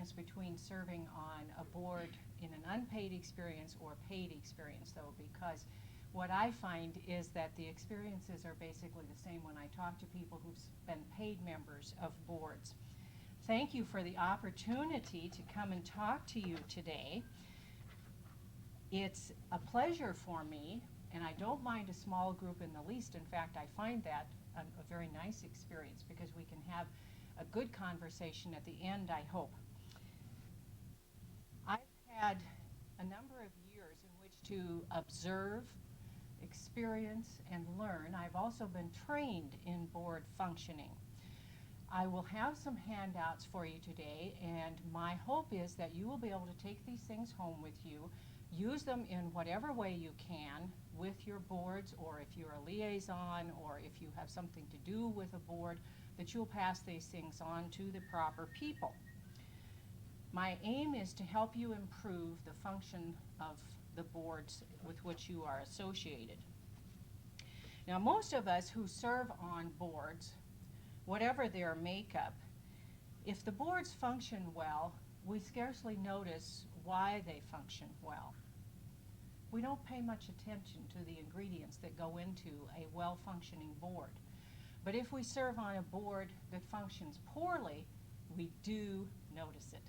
difference between serving on a board in an unpaid experience or paid experience, though, because what I find is that the experiences are basically the same when I talk to people who've been paid members of boards. Thank you for the opportunity to come and talk to you today. It's a pleasure for me, and I don't mind a small group in the least. In fact, I find that a very nice experience because we can have a good conversation at the end, I hope. I've had a number of years in which to observe, experience, and learn. I've also been trained in board functioning. I will have some handouts for you today, and my hope is that you will be able to take these things home with you, use them in whatever way you can with your boards, or if you're a liaison, or if you have something to do with a board, that you'll pass these things on to the proper people. My aim is to help you improve the function of the boards with which you are associated. Now, most of us who serve on boards, whatever their makeup, if the boards function well, we scarcely notice why they function well. We don't pay much attention to the ingredients that go into a well-functioning board. But if we serve on a board that functions poorly, we do notice it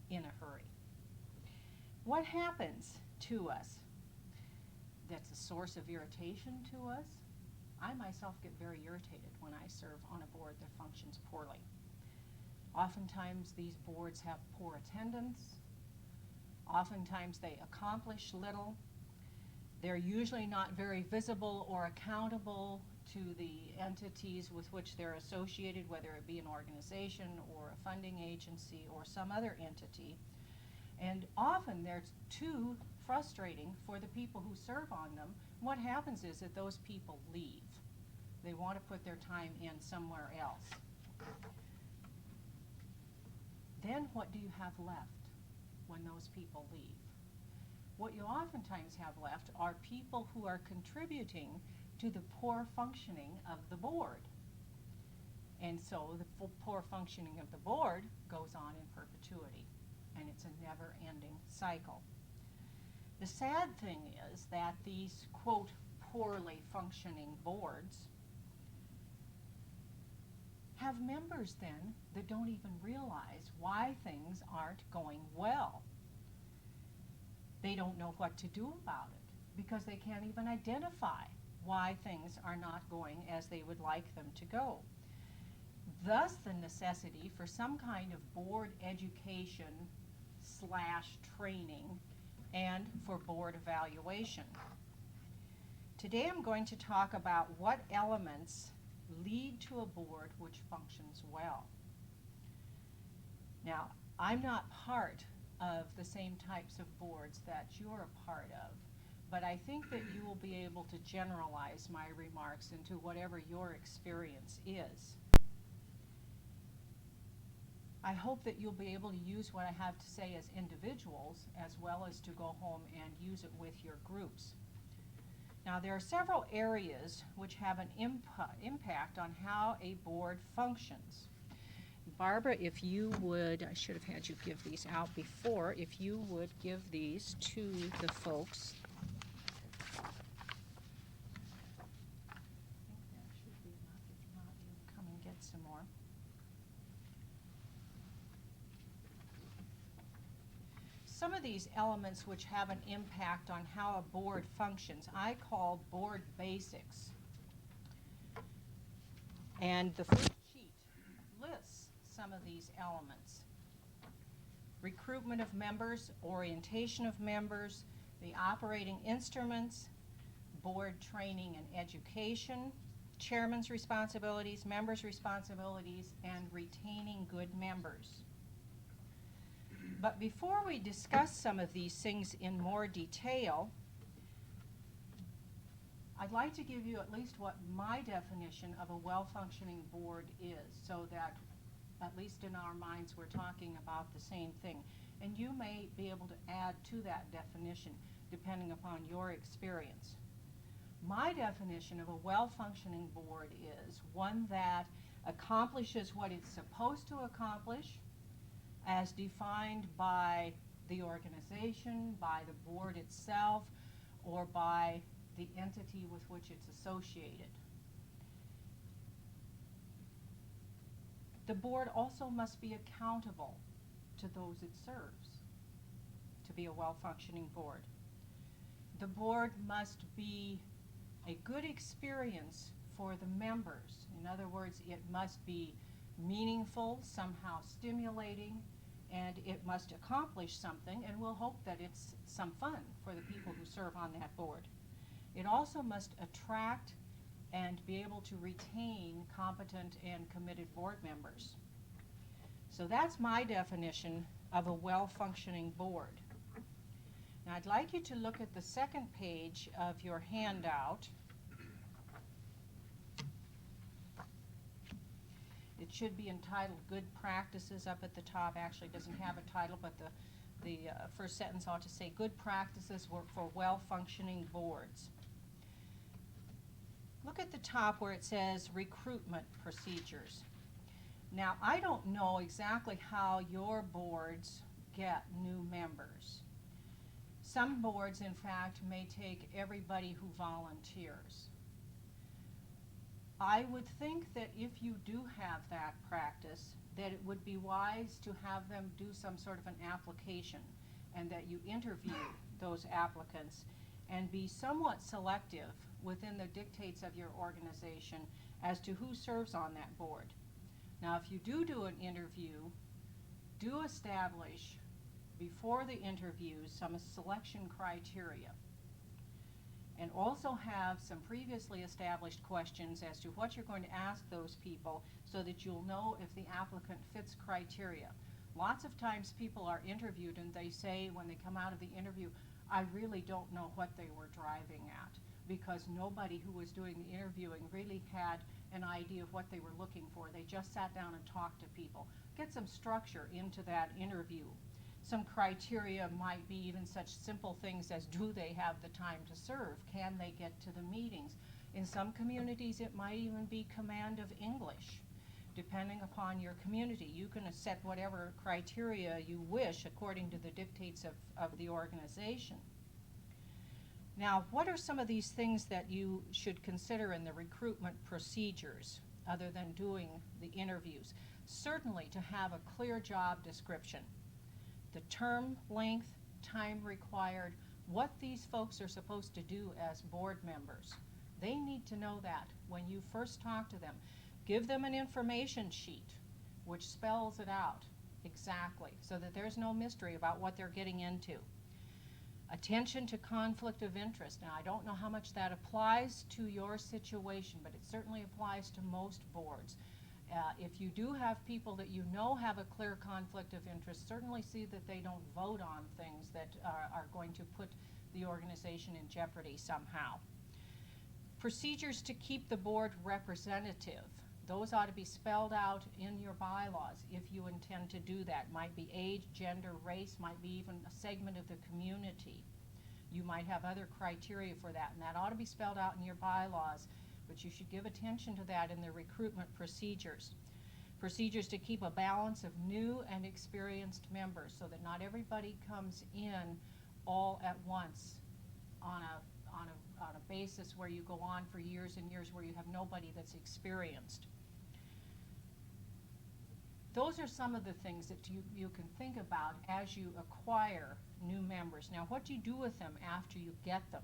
in a hurry. What happens to us that's a source of irritation to us? I myself get very irritated when I serve on a board that functions poorly. Oftentimes these boards have poor attendance. Oftentimes they accomplish little. They're usually not very visible or accountable to the entities with which they're associated, whether it be an organization or a funding agency or some other entity. And often they're too frustrating for the people who serve on them. What happens is that those people leave. They want to put their time in somewhere else. Then what do you have left when those people leave? What you oftentimes have left are people who are contributing to the poor functioning of the board. And so the poor functioning of the board goes on in perpetuity, and it's a never-ending cycle. The sad thing is that these, quote, poorly functioning boards have members then that don't even realize why things aren't going well. They don't know what to do about it because they can't even identify why things are not going as they would like them to go. Thus the necessity for some kind of board education / training and for board evaluation. Today I'm going to talk about what elements lead to a board which functions well. Now, I'm not part of the same types of boards that you're a part of, but I think that you will be able to generalize my remarks into whatever your experience is. I hope that you'll be able to use what I have to say as individuals as well as to go home and use it with your groups. Now, there are several areas which have an impact on how a board functions. Barbara, if you would, I should have had you give these out before, if you would give these to the folks. I think that should be enough. If not, you'll come and get some more. Some of these elements which have an impact on how a board functions, I call board basics. And the first sheet lists some of these elements. Recruitment of members, orientation of members, the operating instruments, board training and education, chairman's responsibilities, members' responsibilities, and retaining good members. But before we discuss some of these things in more detail, I'd like to give you at least what my definition of a well-functioning board is, so that at least in our minds we're talking about the same thing. And you may be able to add to that definition depending upon your experience. My definition of a well-functioning board is one that accomplishes what it's supposed to accomplish, as defined by the organization, by the board itself, or by the entity with which it's associated. The board also must be accountable to those it serves to be a well-functioning board. The board must be a good experience for the members. In other words, it must be meaningful, somehow stimulating, and it must accomplish something, and we'll hope that it's some fun for the people who serve on that board. It also must attract and be able to retain competent and committed board members. So that's my definition of a well-functioning board. Now I'd like you to look at the second page of your handout. It should be entitled Good Practices up at the top. Actually, it doesn't have a title, but the first sentence ought to say Good Practices for Well-Functioning Boards. Look at the top where it says Recruitment Procedures. Now, I don't know exactly how your boards get new members. Some boards, in fact, may take everybody who volunteers. I would think that if you do have that practice, that it would be wise to have them do some sort of an application, and that you interview those applicants and be somewhat selective within the dictates of your organization as to who serves on that board. Now, if you do an interview, do establish before the interviews some selection criteria, and also have some previously established questions as to what you're going to ask those people so that you'll know if the applicant fits criteria. Lots of times people are interviewed and they say when they come out of the interview, I really don't know what they were driving at, because nobody who was doing the interviewing really had an idea of what they were looking for. They just sat down and talked to people. Get some structure into that interview. Some criteria might be even such simple things as, do they have the time to serve? Can they get to the meetings? In some communities it might even be command of English. Depending upon your community, you can set whatever criteria you wish according to the dictates of the organization. Now, what are some of these things that you should consider in the recruitment procedures other than doing the interviews? Certainly to have a clear job description. The term length, time required, what these folks are supposed to do as board members. They need to know that when you first talk to them. Give them an information sheet which spells it out exactly so that there's no mystery about what they're getting into. Attention to conflict of interest. Now, I don't know how much that applies to your situation, but it certainly applies to most boards. If you do have people that you know have a clear conflict of interest, certainly see that they don't vote on things that are going to put the organization in jeopardy somehow. Procedures to keep the board representative. Those ought to be spelled out in your bylaws if you intend to do that. Might be age, gender, race, might be even a segment of the community. You might have other criteria for that, and that ought to be spelled out in your bylaws. But you should give attention to that in the recruitment procedures. Procedures to keep a balance of new and experienced members so that not everybody comes in all at once on a basis where you go on for years and years where you have nobody that's experienced. Those are some of the things that you can think about as you acquire new members. Now, what do you do with them after you get them?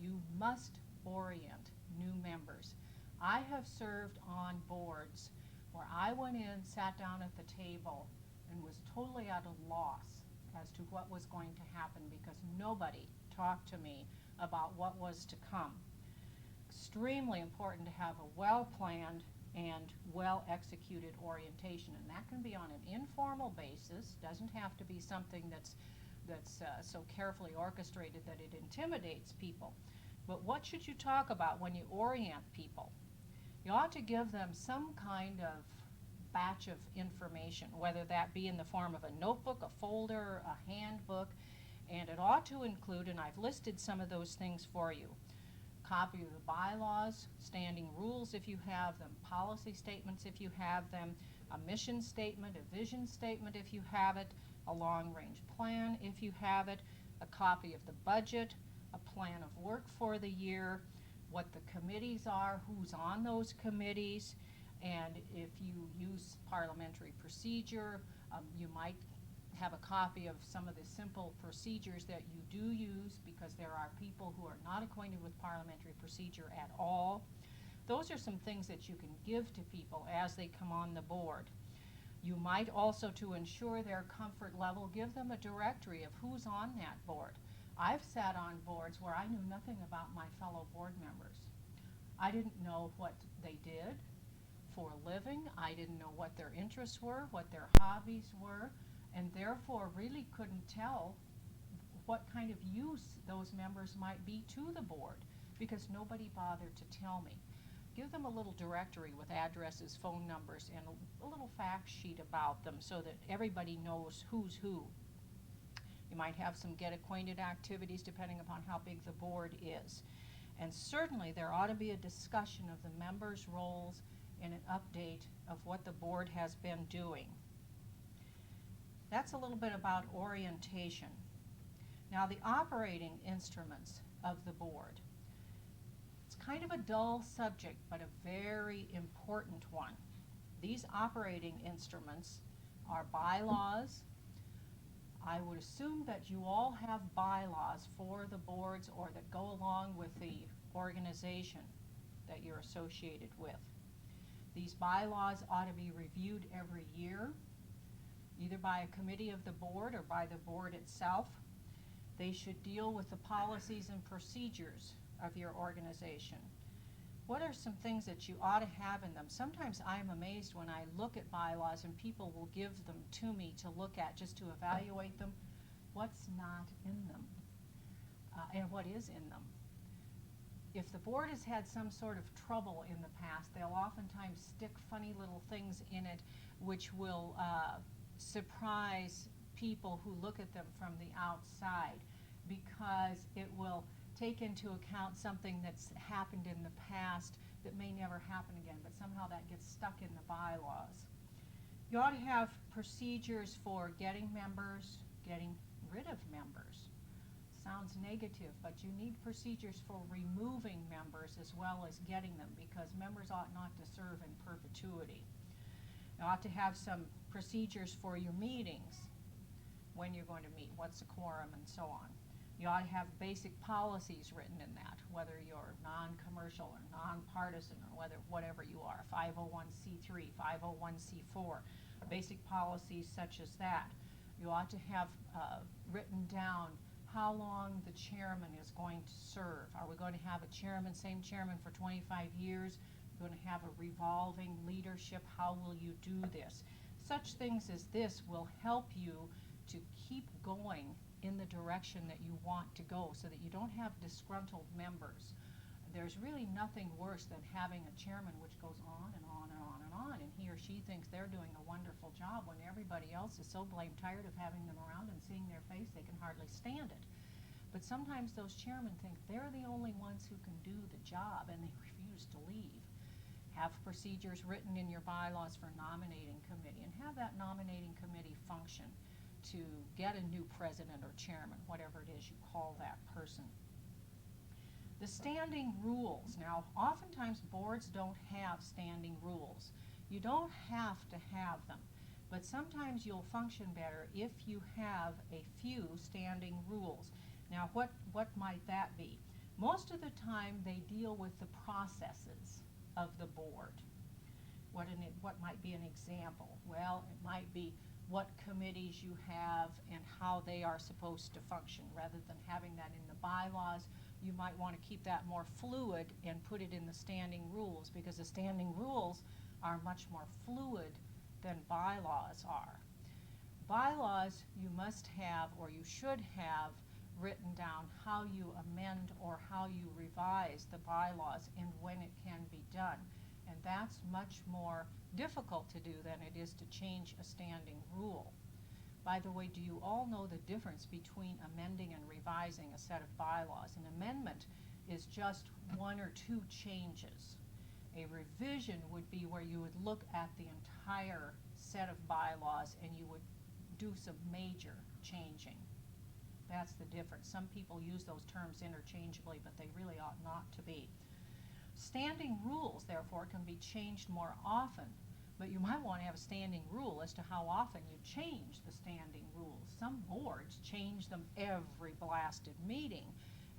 You must orient new members. I have served on boards where I went in, sat down at the table, and was totally at a loss as to what was going to happen because nobody talked to me about what was to come. Extremely important to have a well-planned and well-executed orientation, and that can be on an informal basis. Doesn't have to be something that's so carefully orchestrated that it intimidates people. But what should you talk about when you orient people? You ought to give them some kind of batch of information, whether that be in the form of a notebook, a folder, a handbook, and it ought to include, and I've listed some of those things for you, copy of the bylaws, standing rules if you have them, policy statements if you have them, a mission statement, a vision statement if you have it, a long-range plan if you have it, a copy of the budget, a plan of work for the year, what the committees are, who's on those committees, and if you use parliamentary procedure, you might have a copy of some of the simple procedures that you do use, because there are people who are not acquainted with parliamentary procedure at all. Those are some things that you can give to people as they come on the board. You might also, to ensure their comfort level, give them a directory of who's on that board. I've sat on boards where I knew nothing about my fellow board members. I didn't know what they did for a living. I didn't know what their interests were, what their hobbies were, and therefore really couldn't tell what kind of use those members might be to the board, because nobody bothered to tell me. Give them a little directory with addresses, phone numbers, and a little fact sheet about them so that everybody knows who's who. You might have some get acquainted activities depending upon how big the board is. And certainly there ought to be a discussion of the members' roles and an update of what the board has been doing. That's a little bit about orientation. Now, the operating instruments of the board. It's kind of a dull subject, but a very important one. These operating instruments are bylaws. I would assume that you all have bylaws for the boards or that go along with the organization that you're associated with. These bylaws ought to be reviewed every year, either by a committee of the board or by the board itself. They should deal with the policies and procedures of your organization. What are some things that you ought to have in them? Sometimes I'm amazed when I look at bylaws and people will give them to me to look at just to evaluate them. What's not in them and what is in them? If the board has had some sort of trouble in the past, they'll oftentimes stick funny little things in it which will surprise people who look at them from the outside, because it will take into account something that's happened in the past that may never happen again, but somehow that gets stuck in the bylaws. You ought to have procedures for getting members, getting rid of members. Sounds negative, but you need procedures for removing members as well as getting them, because members ought not to serve in perpetuity. You ought to have some procedures for your meetings, when you're going to meet, what's a quorum, and so on. You ought to have basic policies written in that, whether you're non-commercial or non-partisan or whatever you are, 501c3, 501c4, basic policies such as that. You ought to have written down how long the chairman is going to serve. Are we going to have a chairman, same chairman for 25 years? We're going to have a revolving leadership. How will you do this? Such things as this will help you to keep going in the direction that you want to go, so that you don't have disgruntled members. There's really nothing worse than having a chairman which goes on and on and on and on, and he or she thinks they're doing a wonderful job when everybody else is so blame tired of having them around and seeing their face they can hardly stand it. But sometimes those chairmen think they're the only ones who can do the job, and they refuse to leave. Have procedures written in your bylaws for nominating committee, and have that nominating committee function to get a new president or chairman, whatever it is you call that person. The standing rules. Now, oftentimes boards don't have standing rules. You don't have to have them, but sometimes you'll function better if you have a few standing rules. Now, what might that be? Most of the time they deal with the processes of the board. What might be an example? Well, it might be what committees you have and how they are supposed to function. Rather than having that in the bylaws, you might want to keep that more fluid and put it in the standing rules, because the standing rules are much more fluid than bylaws are. Bylaws you must have, or you should have, written down how you amend or how you revise the bylaws and when it can be done. And that's much more difficult to do than it is to change a standing rule. By the way, do you all know the difference between amending and revising a set of bylaws? An amendment is just one or two changes. A revision would be where you would look at the entire set of bylaws and you would do some major changing. That's the difference. Some people use those terms interchangeably, but they really ought not to be. Standing rules, therefore, can be changed more often, but you might want to have a standing rule as to how often you change the standing rules. Some boards change them every blasted meeting,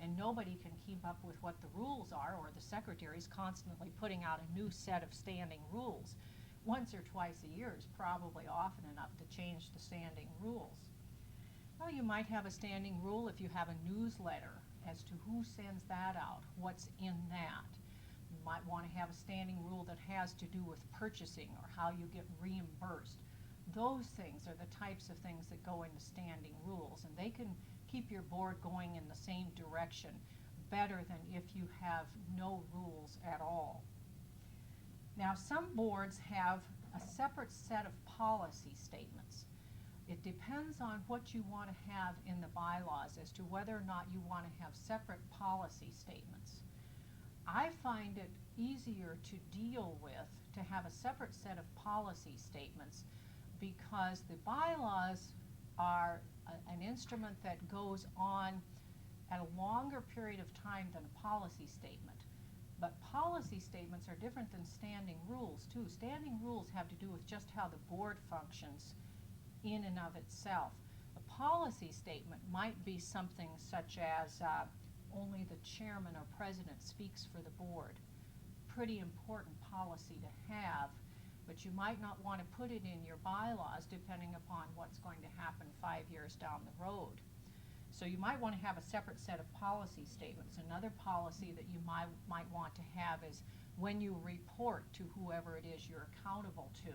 and nobody can keep up with what the rules are, or the secretary's constantly putting out a new set of standing rules. Once or twice a year is probably often enough to change the standing rules. Well, you might have a standing rule if you have a newsletter as to who sends that out, what's in that. You might want to have a standing rule that has to do with purchasing or how you get reimbursed. Those things are the types of things that go into standing rules, and they can keep your board going in the same direction better than if you have no rules at all. Now, some boards have a separate set of policy statements. It depends on what you want to have in the bylaws as to whether or not you want to have separate policy statements. I find it easier to deal with to have a separate set of policy statements because the bylaws are an instrument that goes on at a longer period of time than a policy statement. But policy statements are different than standing rules too. Standing rules have to do with just how the board functions in and of itself. A policy statement might be something such as only the chairman or president speaks for the board. Pretty important policy to have, but you might not want to put it in your bylaws depending upon what's going to happen 5 years down the road. So you might want to have a separate set of policy statements. Another policy that you might want to have is when you report to whoever it is you're accountable to,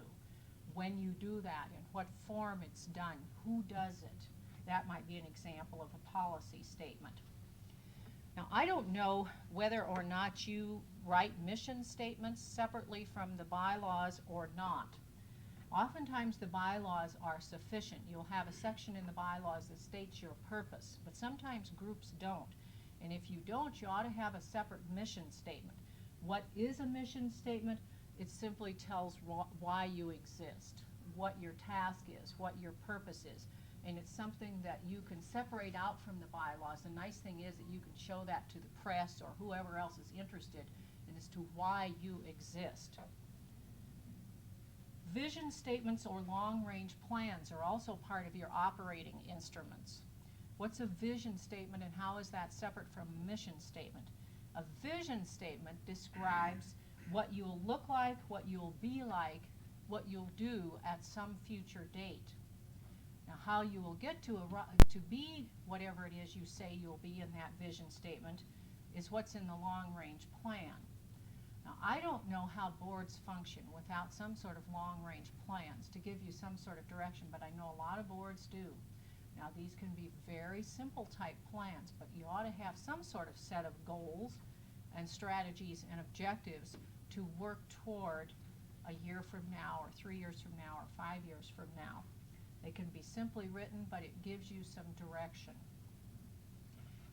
when you do that, in what form it's done, who does it. That might be an example of a policy statement. Now, I don't know whether or not you write mission statements separately from the bylaws or not. Oftentimes the bylaws are sufficient. You'll have a section in the bylaws that states your purpose, but sometimes groups don't. And if you don't, you ought to have a separate mission statement. What is a mission statement? It simply tells why you exist, what your task is, what your purpose is. And it's something that you can separate out from the bylaws. The nice thing is that you can show that to the press or whoever else is interested as to why you exist. Vision statements or long-range plans are also part of your operating instruments. What's a vision statement and how is that separate from a mission statement? A vision statement describes what you'll look like, what you'll be like, what you'll do at some future date. Now, how you will get to be whatever it is you say you'll be in that vision statement is what's in the long-range plan. Now, I don't know how boards function without some sort of long-range plans to give you some sort of direction, but I know a lot of boards do. Now, these can be very simple type plans, but you ought to have some sort of set of goals and strategies and objectives to work toward a year from now, or 3 years from now, or 5 years from now. They can be simply written, but it gives you some direction.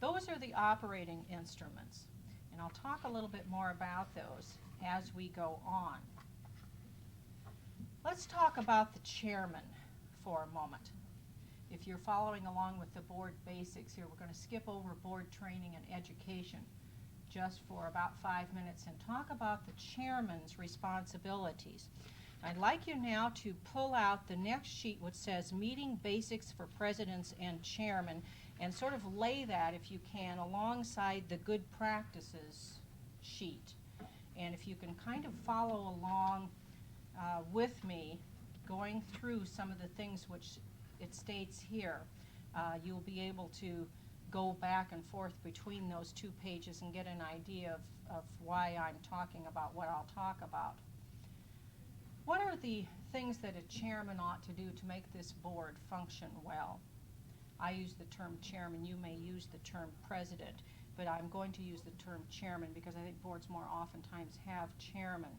Those are the operating instruments. And I'll talk a little bit more about those as we go on. Let's talk about the chairman for a moment. If you're following along with the board basics here, we're going to skip over board training and education just for about 5 minutes and talk about the chairman's responsibilities. I'd like you now to pull out the next sheet which says Meeting Basics for Presidents and Chairmen, and sort of lay that, if you can, alongside the Good Practices sheet. And if you can kind of follow along with me, going through some of the things which it states here, you'll be able to go back and forth between those 2 pages and get an idea of why I'm talking about what I'll talk about. What are the things that a chairman ought to do to make this board function well? I use the term chairman. You may use the term president, but I'm going to use the term chairman because I think boards more oftentimes have chairman.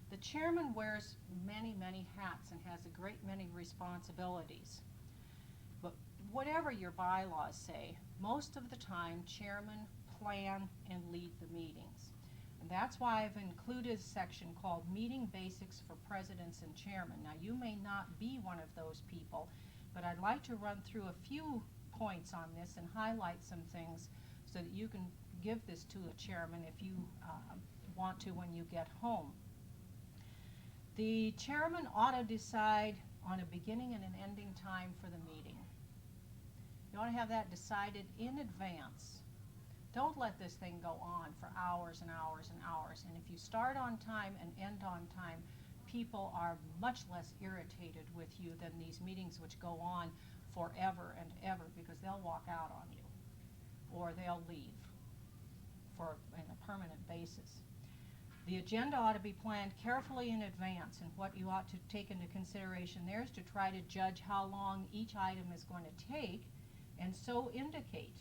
The chairman wears many, many hats and has a great many responsibilities. But whatever your bylaws say, most of the time chairmen plan and lead the meetings. And that's why I've included a section called Meeting Basics for Presidents and Chairmen. Now, you may not be one of those people, but I'd like to run through a few points on this and highlight some things so that you can give this to a chairman if you want to when you get home. The chairman ought to decide on a beginning and an ending time for the meeting. You ought to have that decided in advance. Don't let this thing go on for hours and hours and hours. And if you start on time and end on time, people are much less irritated with you than these meetings which go on forever and ever, because they'll walk out on you or they'll leave on a permanent basis. The agenda ought to be planned carefully in advance, and what you ought to take into consideration there is to try to judge how long each item is going to take, and so indicate.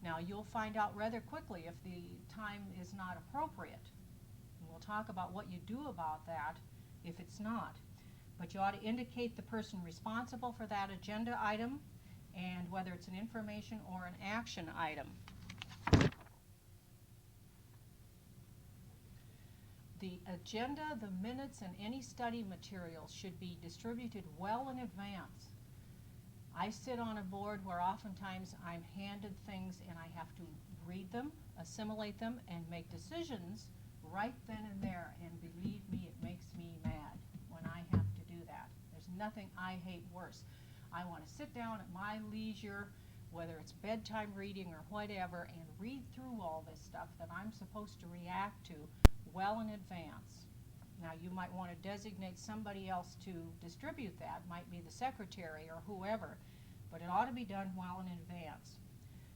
Now, you'll find out rather quickly if the time is not appropriate. And we'll talk about what you do about that if it's not. But you ought to indicate the person responsible for that agenda item and whether it's an information or an action item. The agenda, the minutes, and any study materials should be distributed well in advance. I sit on a board where oftentimes I'm handed things and I have to read them, assimilate them, and make decisions right then and there. And believe me, it makes me mad when I have to do that. There's nothing I hate worse. I want to sit down at my leisure, whether it's bedtime reading or whatever, and read through all this stuff that I'm supposed to react to well in advance. Now, you might want to designate somebody else to distribute that. It might be the secretary or whoever, but it ought to be done well in advance.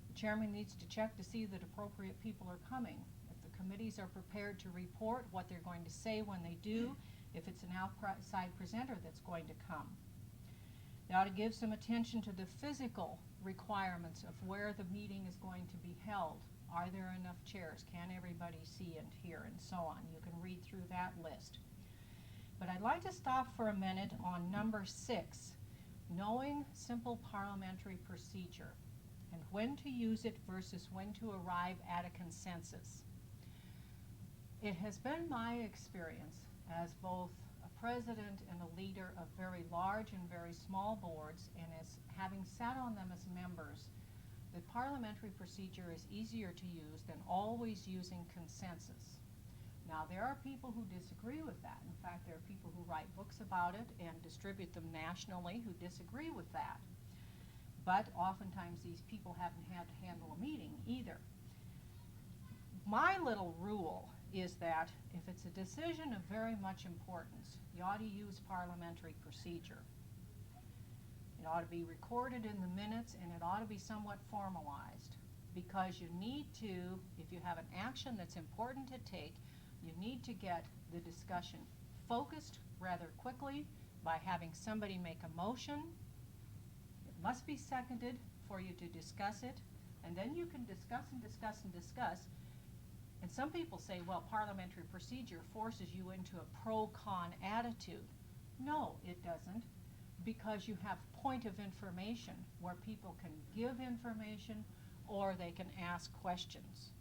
The chairman needs to check to see that appropriate people are coming. If the committees are prepared to report what they're going to say when they do, if it's an outside presenter that's going to come. They ought to give some attention to the physical requirements of where the meeting is going to be held. Are there enough chairs? Can everybody see and hear, and so on? You can read through that list. But I'd like to stop for a minute on number 6, knowing simple parliamentary procedure, and when to use it versus when to arrive at a consensus. It has been my experience as both a president and a leader of very large and very small boards, and as having sat on them as members, that parliamentary procedure is easier to use than always using consensus. Now, there are people who disagree with that. In fact, there are people who write books about it and distribute them nationally who disagree with that. But oftentimes these people haven't had to handle a meeting either. My little rule is that if it's a decision of very much importance, you ought to use parliamentary procedure. It ought to be recorded in the minutes, and it ought to be somewhat formalized, because you need to, if you have an action that's important to take, you need to get the discussion focused rather quickly by having somebody make a motion. It must be seconded for you to discuss it, and then you can discuss and discuss and discuss. And some people say, well, parliamentary procedure forces you into a pro-con attitude. No, it doesn't, because you have point of information where people can give information or they can ask questions.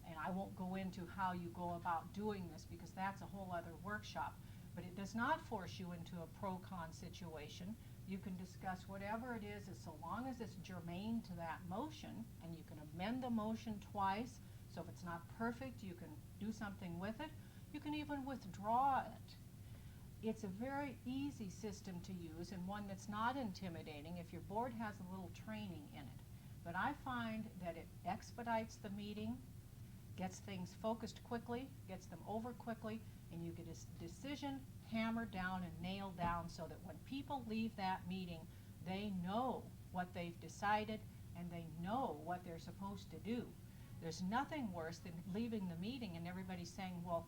And I won't go into how you go about doing this because that's a whole other workshop. But it does not force you into a pro-con situation. You can discuss whatever it is as so long as it's germane to that motion, and you can amend the motion twice. So if it's not perfect, you can do something with it. You can even withdraw it. It's a very easy system to use and one that's not intimidating if your board has a little training in it. But I find that it expedites the meeting, gets things focused quickly, gets them over quickly, and you get a decision hammered down and nailed down so that when people leave that meeting, they know what they've decided and they know what they're supposed to do. There's nothing worse than leaving the meeting and everybody saying, well,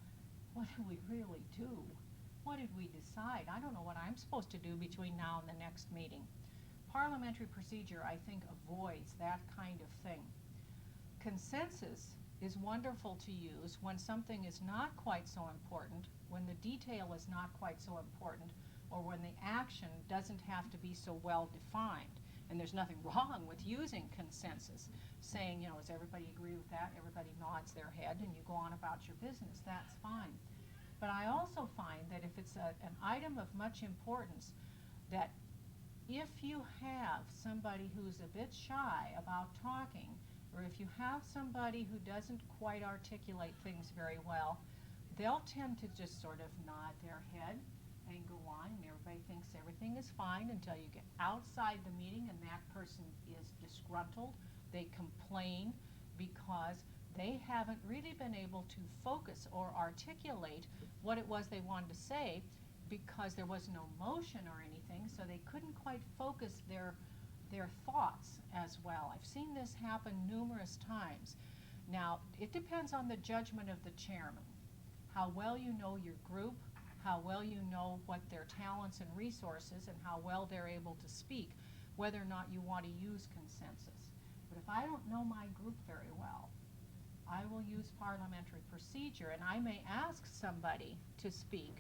what did we really do? What did we decide? I don't know what I'm supposed to do between now and the next meeting. Parliamentary procedure, I think, avoids that kind of thing. Consensus is wonderful to use when something is not quite so important, when the detail is not quite so important, or when the action doesn't have to be so well defined. And there's nothing wrong with using consensus, saying, you know, does everybody agree with that? Everybody nods their head and you go on about your business. That's fine. But I also find that if it's an item of much importance, that if you have somebody who's a bit shy about talking, or if you have somebody who doesn't quite articulate things very well, they'll tend to just sort of nod their head and go on, and everybody thinks everything is fine until you get outside the meeting and that person is disgruntled. They complain because they haven't really been able to focus or articulate what it was they wanted to say, because there was no motion or anything, so they couldn't quite focus their thoughts as well. I've seen this happen numerous times. Now, it depends on the judgment of the chairman, how well you know your group, how well you know what their talents and resources, and how well they're able to speak, whether or not you want to use consensus. But if I don't know my group very well, I will use parliamentary procedure, and I may ask somebody to speak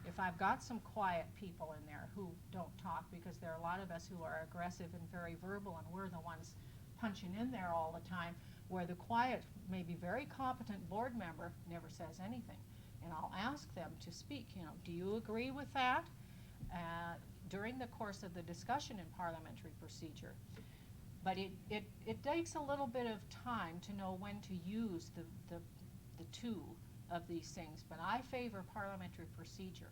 if I've got some quiet people in there who don't talk, because there are a lot of us who are aggressive and very verbal, and we're the ones punching in there all the time, where the quiet, maybe very competent board member never says anything. And I'll ask them to speak, you know, do you agree with that? During the course of the discussion in parliamentary procedure. But it takes a little bit of time to know when to use the two of these things, but I favor parliamentary procedure.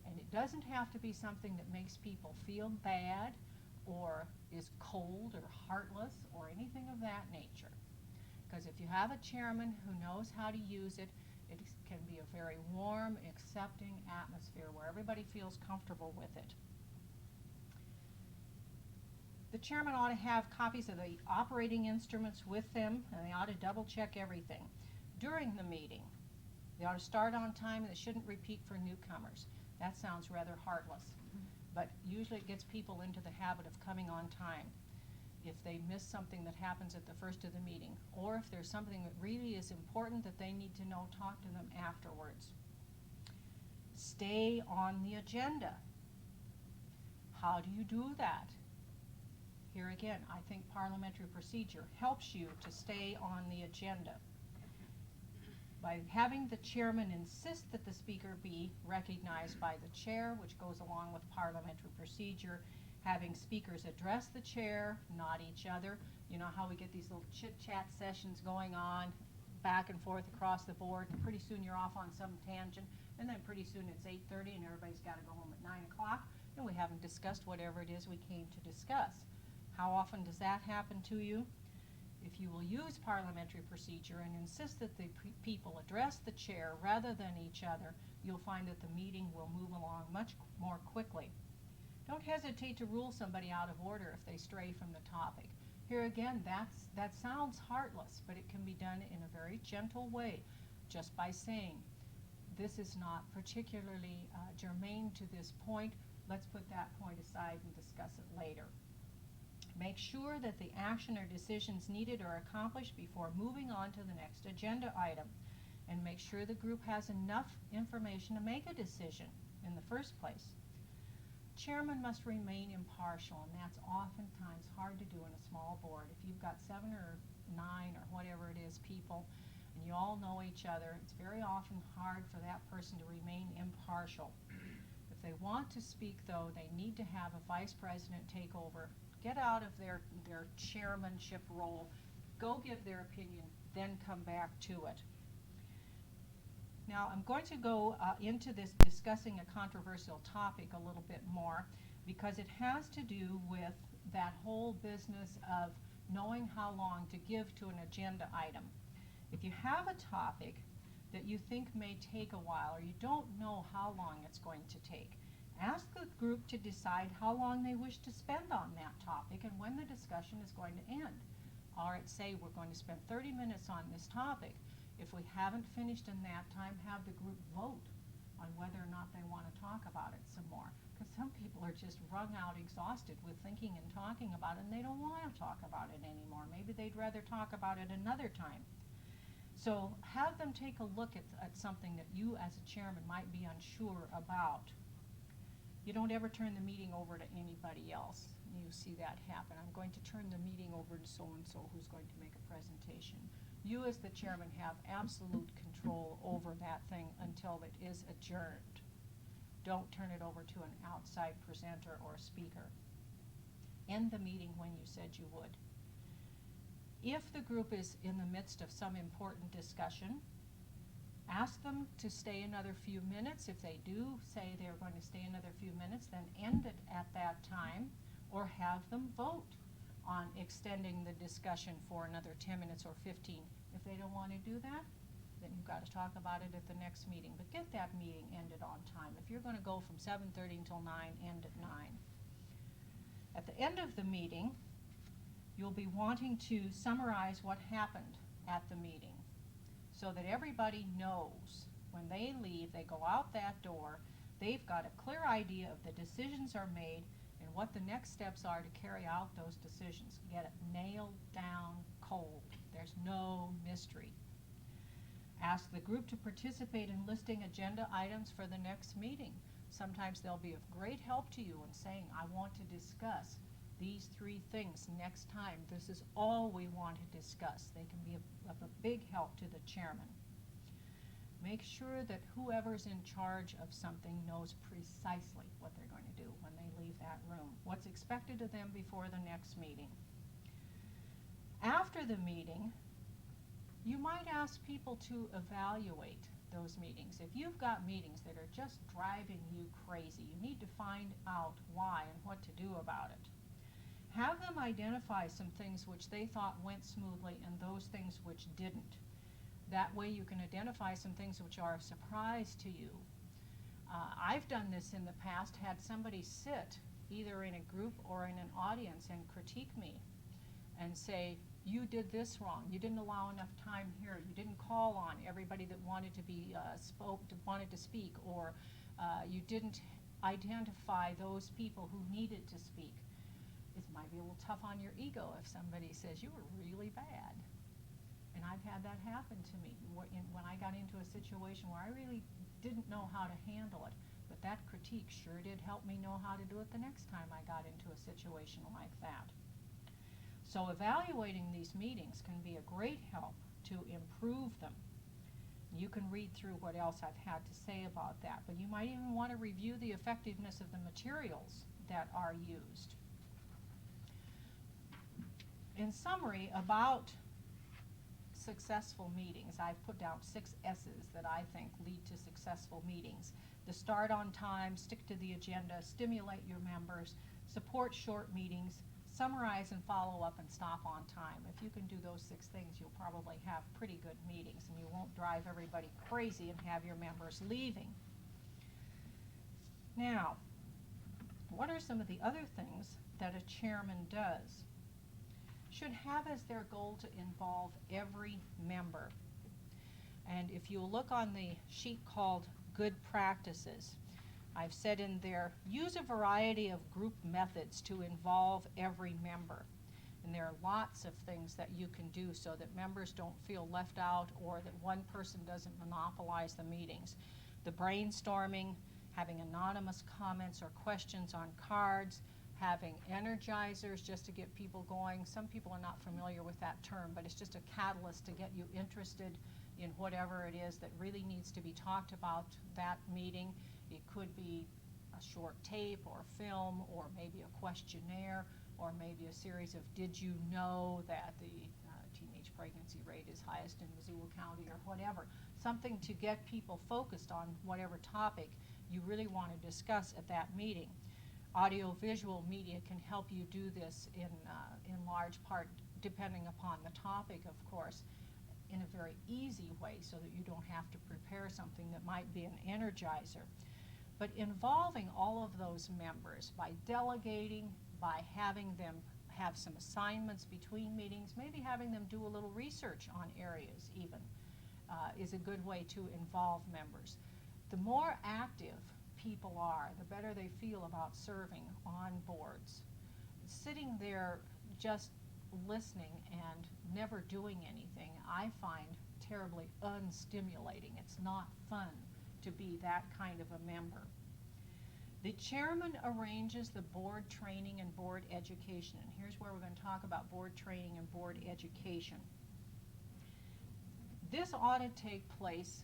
And it doesn't have to be something that makes people feel bad or is cold or heartless or anything of that nature. Because if you have a chairman who knows how to use it, it can be a very warm, accepting atmosphere where everybody feels comfortable with it. The chairman ought to have copies of the operating instruments with them, and they ought to double check everything during the meeting. They ought to start on time, and they shouldn't repeat for newcomers. That sounds rather heartless, but usually it gets people into the habit of coming on time. If they miss something that happens at the first of the meeting, or if there's something that really is important that they need to know, talk to them afterwards. Stay on the agenda. How do you do that? Here again, I think parliamentary procedure helps you to stay on the agenda. By having the chairman insist that the speaker be recognized by the chair, which goes along with parliamentary procedure, having speakers address the chair, not each other. You know how we get these little chit-chat sessions going on back and forth across the board, and pretty soon you're off on some tangent, and then pretty soon it's 8:30 and everybody's got to go home at 9 o'clock, and we haven't discussed whatever it is we came to discuss. How often does that happen to you? If you will use parliamentary procedure and insist that the people address the chair rather than each other, you'll find that the meeting will move along much more quickly. Don't hesitate to rule somebody out of order if they stray from the topic. Here again, that sounds heartless, but it can be done in a very gentle way, just by saying, this is not particularly germane to this point. Let's put that point aside and discuss it later. Make sure that the action or decisions needed are accomplished before moving on to the next agenda item, and make sure the group has enough information to make a decision in the first place. Chairman must remain impartial, and that's oftentimes hard to do in a small board. If you've got 7 or 9 or whatever it is people, and you all know each other, it's very often hard for that person to remain impartial. If they want to speak, though, they need to have a vice president take over, get out of their chairmanship role, go give their opinion, then come back to it. Now, I'm going to go into this discussing a controversial topic a little bit more, because it has to do with that whole business of knowing how long to give to an agenda item. If you have a topic that you think may take a while, or you don't know how long it's going to take, ask the group to decide how long they wish to spend on that topic and when the discussion is going to end. All right, say we're going to spend 30 minutes on this topic. If we haven't finished in that time, have the group vote on whether or not they want to talk about it some more. Because some people are just wrung out, exhausted with thinking and talking about it, and they don't want to talk about it anymore. Maybe they'd rather talk about it another time. So have them take a look at something that you as a chairman might be unsure about. You don't ever turn the meeting over to anybody else. You see that happen. I'm going to turn the meeting over to so-and-so who's going to make a presentation. You as the chairman have absolute control over that thing until it is adjourned. Don't turn it over to an outside presenter or speaker. End the meeting when you said you would. If the group is in the midst of some important discussion, ask them to stay another few minutes. If they do say they're going to stay another few minutes, then end it at that time, or have them vote on extending the discussion for another 10 minutes or 15. If they don't want to do that, then you've got to talk about it at the next meeting. But get that meeting ended on time. If you're going to go from 7:30 until 9, end at 9. At the end of the meeting, you'll be wanting to summarize what happened at the meeting, so that everybody knows when they leave, they go out that door, they've got a clear idea of the decisions are made and what the next steps are to carry out those decisions. Get it nailed down cold. There's no mystery. Ask the group to participate in listing agenda items for the next meeting. Sometimes they'll be of great help to you in saying, I want to discuss these 3 things next time. This is all we want to discuss. They can be of a big help to the chairman. Make sure that whoever's in charge of something knows precisely what they're going to do when they leave that room, what's expected of them before the next meeting. After the meeting, you might ask people to evaluate those meetings. If you've got meetings that are just driving you crazy, you need to find out why and what to do about it. Have them identify some things which they thought went smoothly and those things which didn't. That way you can identify some things which are a surprise to you. I've done this in the past, had somebody sit either in a group or in an audience and critique me and say, you did this wrong, you didn't allow enough time here, you didn't call on everybody that wanted to be wanted to speak, or you didn't identify those people who needed to speak. It might be a little tough on your ego if somebody says you were really bad. And I've had that happen to me when I got into a situation where I really didn't know how to handle it. But that critique sure did help me know how to do it the next time I got into a situation like that. So evaluating these meetings can be a great help to improve them. You can read through what else I've had to say about that, but you might even want to review the effectiveness of the materials that are used. In summary, about successful meetings, I've put down 6 S's that I think lead to successful meetings. The start on time, stick to the agenda, stimulate your members, support short meetings, summarize and follow up, and stop on time. If you can do those 6 things, you'll probably have pretty good meetings and you won't drive everybody crazy and have your members leaving. Now, what are some of the other things that a chairman does? Should have as their goal to involve every member. And if you look on the sheet called Good Practices, I've said in there, use a variety of group methods to involve every member. And there are lots of things that you can do so that members don't feel left out or that one person doesn't monopolize the meetings. The brainstorming, having anonymous comments or questions on cards, having energizers just to get people going. Some people are not familiar with that term, but it's just a catalyst to get you interested in whatever it is that really needs to be talked about that meeting. It could be a short tape or film, or maybe a questionnaire, or maybe a series of did you know that the teenage pregnancy rate is highest in Missoula County, or whatever. Something to get people focused on whatever topic you really want to discuss at that meeting. Audio-visual media can help you do this in large part, depending upon the topic, of course, in a very easy way so that you don't have to prepare something that might be an energizer. But involving all of those members by delegating, by having them have some assignments between meetings, maybe having them do a little research on areas even, is a good way to involve members. The more active people are, the better they feel about serving on boards. Sitting there just listening and never doing anything, I find terribly unstimulating. It's not fun to be that kind of a member. The chairman arranges the board training and board education. And here's where we're going to talk about board training and board education. This ought to take place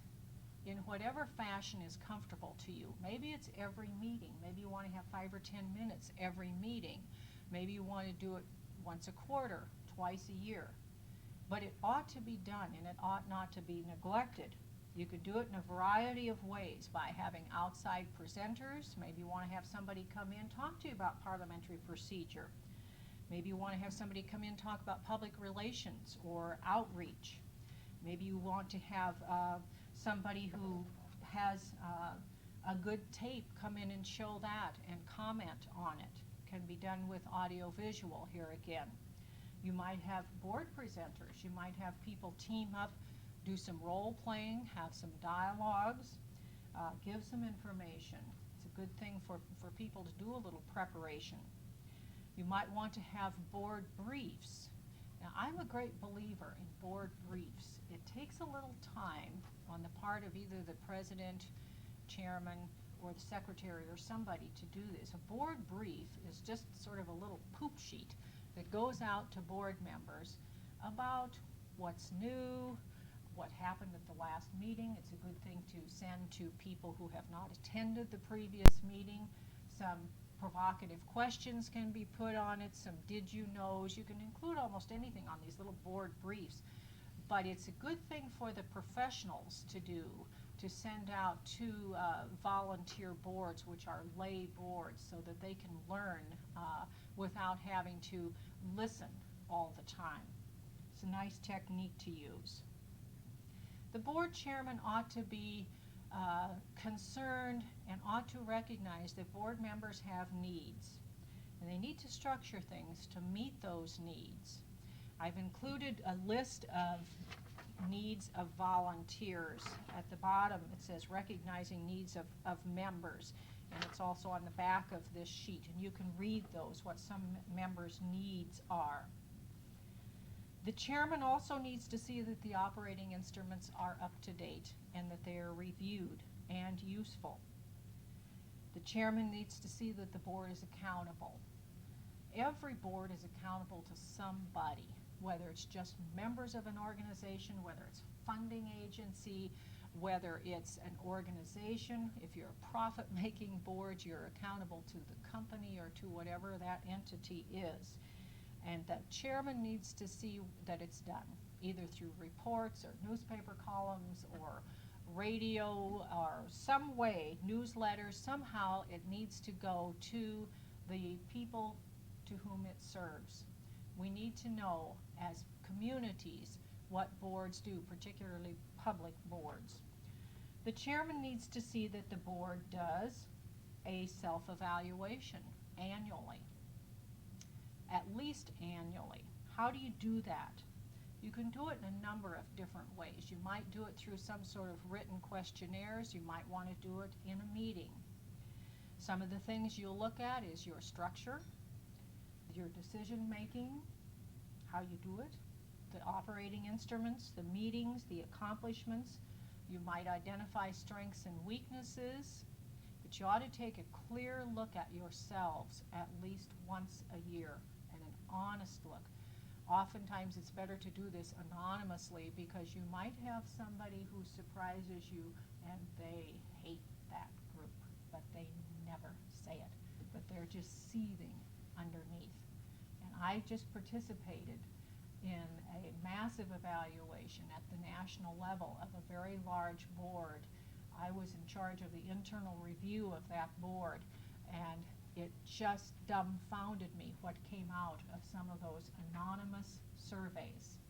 in whatever fashion is comfortable to you. Maybe it's every meeting. Maybe you want to have 5 or 10 minutes every meeting. Maybe you want to do it once a quarter, twice a year. But it ought to be done, and it ought not to be neglected. You could do it in a variety of ways, by having outside presenters. Maybe you want to have somebody come in talk to you about parliamentary procedure. Maybe you want to have somebody come in talk about public relations or outreach. Maybe you want to have somebody who has a good tape come in and show that and comment on it. Can be done with audio-visual here again. You might have board presenters. You might have people team up, do some role-playing, have some dialogues, give some information. It's a good thing for people to do a little preparation. You might want to have board briefs. Now, I'm a great believer in board briefs. It takes a little time on the part of either the president, chairman, or the secretary or somebody to do this. A board brief is just sort of a little poop sheet that goes out to board members about what's new, what happened at the last meeting. It's a good thing to send to people who have not attended the previous meeting. Some provocative questions can be put on it, some did you knows. You can include almost anything on these little board briefs. But it's a good thing for the professionals to do, to send out to volunteer boards, which are lay boards, so that they can learn without having to listen all the time. It's a nice technique to use. The board chairman ought to be concerned and ought to recognize that board members have needs, and they need to structure things to meet those needs. I've included a list of needs of volunteers. At the bottom it says recognizing needs of members, and it's also on the back of this sheet, and you can read those, what some members' needs are. The chairman also needs to see that the operating instruments are up to date and that they are reviewed and useful. The chairman needs to see that the board is accountable. Every board is accountable to somebody, whether it's just members of an organization, whether it's a funding agency, whether it's an organization. If you're a profit-making board, you're accountable to the company or to whatever that entity is. And the chairman needs to see that it's done, either through reports or newspaper columns or radio or some way, newsletters. Somehow it needs to go to the people to whom it serves. We need to know as communities what boards do, particularly public boards. The chairman needs to see that the board does a self-evaluation annually. At least annually. How do you do that? You can do it in a number of different ways. You might do it through some sort of written questionnaires. You might want to do it in a meeting. Some of the things you'll look at is your structure, your decision making, how you do it, the operating instruments, the meetings, the accomplishments. You might identify strengths and weaknesses, but you ought to take a clear look at yourselves at least once a year. Honest look. Oftentimes it's better to do this anonymously because you might have somebody who surprises you and they hate that group, but they never say it, but they're just seething underneath. And I just participated in a massive evaluation at the national level of a very large board. I was in charge of the internal review of that board, and it just dumbfounded me what came out of some of those anonymous surveys.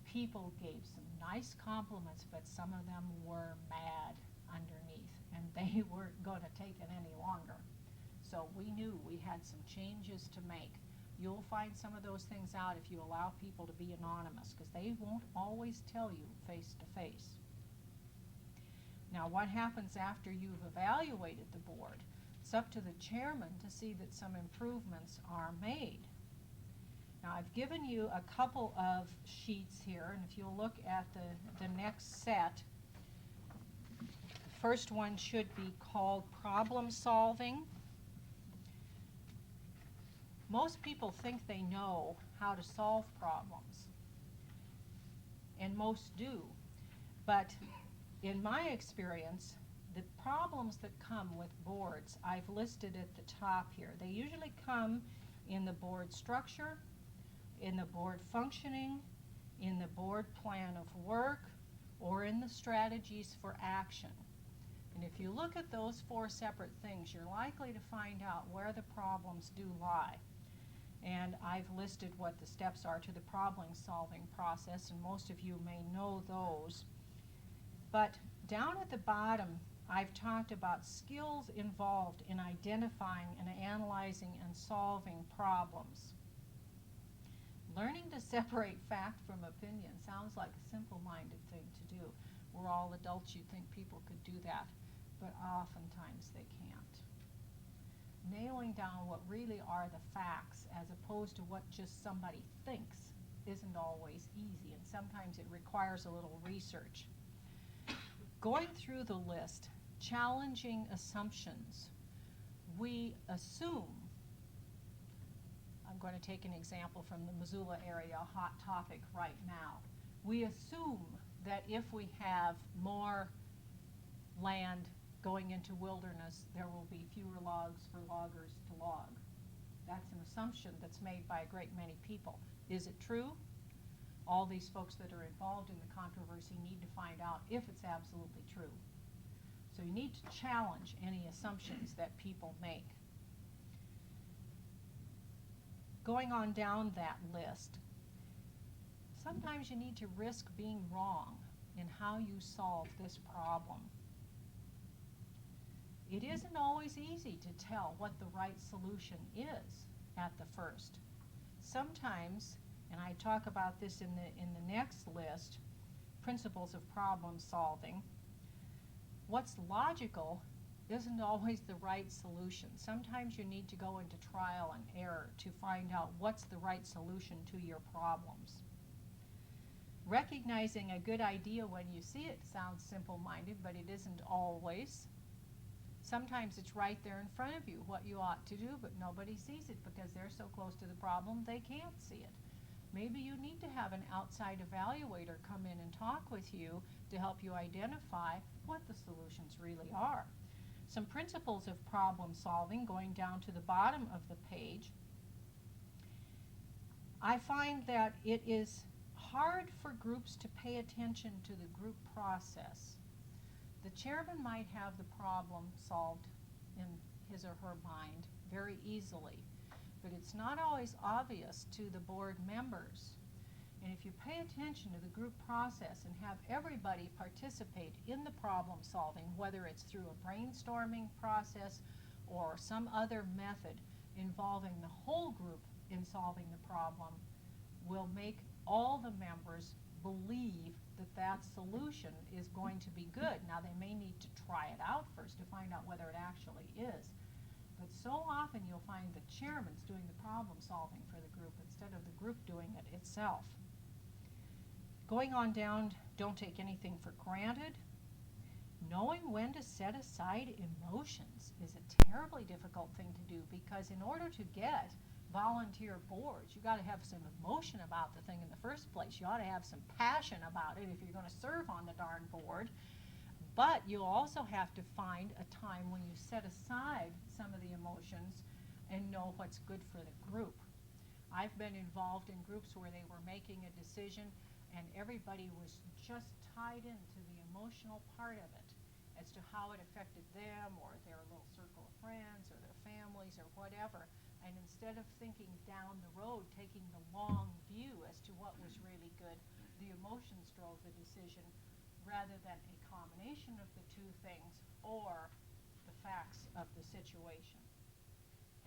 People gave some nice compliments, but some of them were mad underneath, and they weren't going to take it any longer. So we knew we had some changes to make. You'll find some of those things out if you allow people to be anonymous, because they won't always tell you face to face. Now, what happens after you've evaluated the board? It's up to the chairman to see that some improvements are made. Now, I've given you a couple of sheets here, and if you'll look at the next set, the first one should be called problem solving. Most people think they know how to solve problems, and most do. But in my experience, the problems that come with boards, I've listed at the top here. They usually come in the board structure, in the board functioning, in the board plan of work, or in the strategies for action. And if you look at those four separate things, you're likely to find out where the problems do lie. And I've listed what the steps are to the problem-solving process, and most of you may know those. But down at the bottom, I've talked about skills involved in identifying and analyzing and solving problems. Learning to separate fact from opinion sounds like a simple-minded thing to do. We're all adults, you'd think people could do that, but oftentimes they can't. Nailing down what really are the facts as opposed to what just somebody thinks isn't always easy, and sometimes it requires a little research. Going through the list, challenging assumptions. We assume, I'm going to take an example from the Missoula area, a hot topic right now. We assume that if we have more land going into wilderness, there will be fewer logs for loggers to log. That's an assumption that's made by a great many people. Is it true? All these folks that are involved in the controversy need to find out if it's absolutely true. So you need to challenge any assumptions that people make. Going on down that list, sometimes you need to risk being wrong in how you solve this problem. It isn't always easy to tell what the right solution is at the first. Sometimes, and I talk about this in the next list, principles of problem solving, what's logical isn't always the right solution. Sometimes you need to go into trial and error to find out what's the right solution to your problems. Recognizing a good idea when you see it sounds simple-minded, but it isn't always. Sometimes it's right there in front of you, what you ought to do, but nobody sees it because they're so close to the problem they can't see it. Maybe you need to have an outside evaluator come in and talk with you to help you identify what the solutions really are. Some principles of problem solving, going down to the bottom of the page. I find that it is hard for groups to pay attention to the group process. The chairman might have the problem solved in his or her mind very easily, but it's not always obvious to the board members. And if you pay attention to the group process and have everybody participate in the problem solving, whether it's through a brainstorming process or some other method involving the whole group in solving the problem, will make all the members believe that that solution is going to be good. Now they may need to try it out first to find out whether it actually is. But so often you'll find the chairman's doing the problem solving for the group instead of the group doing it itself. Going on down, don't take anything for granted. Knowing when to set aside emotions is a terribly difficult thing to do, because in order to get volunteer boards, you got to have some emotion about the thing in the first place. You ought to have some passion about it if you're going to serve on the darn board. But you'll also have to find a time when you set aside some of the emotions and know what's good for the group. I've been involved in groups where they were making a decision and everybody was just tied into the emotional part of it as to how it affected them or their little circle of friends or their families or whatever. And instead of thinking down the road, taking the long view as to what was really good, the emotions drove the decision rather than a combination of the two things or the facts of the situation.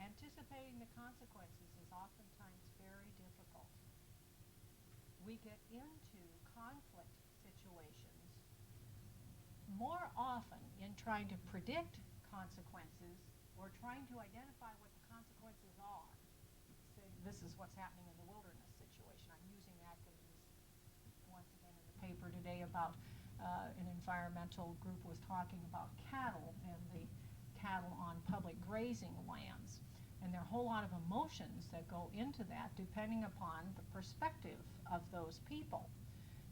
Anticipating the consequences is oftentimes very difficult. We get into conflict situations more often in trying to predict consequences or trying to identify what the consequences are. So this is what's happening in the wilderness situation. I'm using that because it was once again in the paper today about an environmental group was talking about cattle and the cattle on public grazing lands. And there are a whole lot of emotions that go into that depending upon the perspective of those people,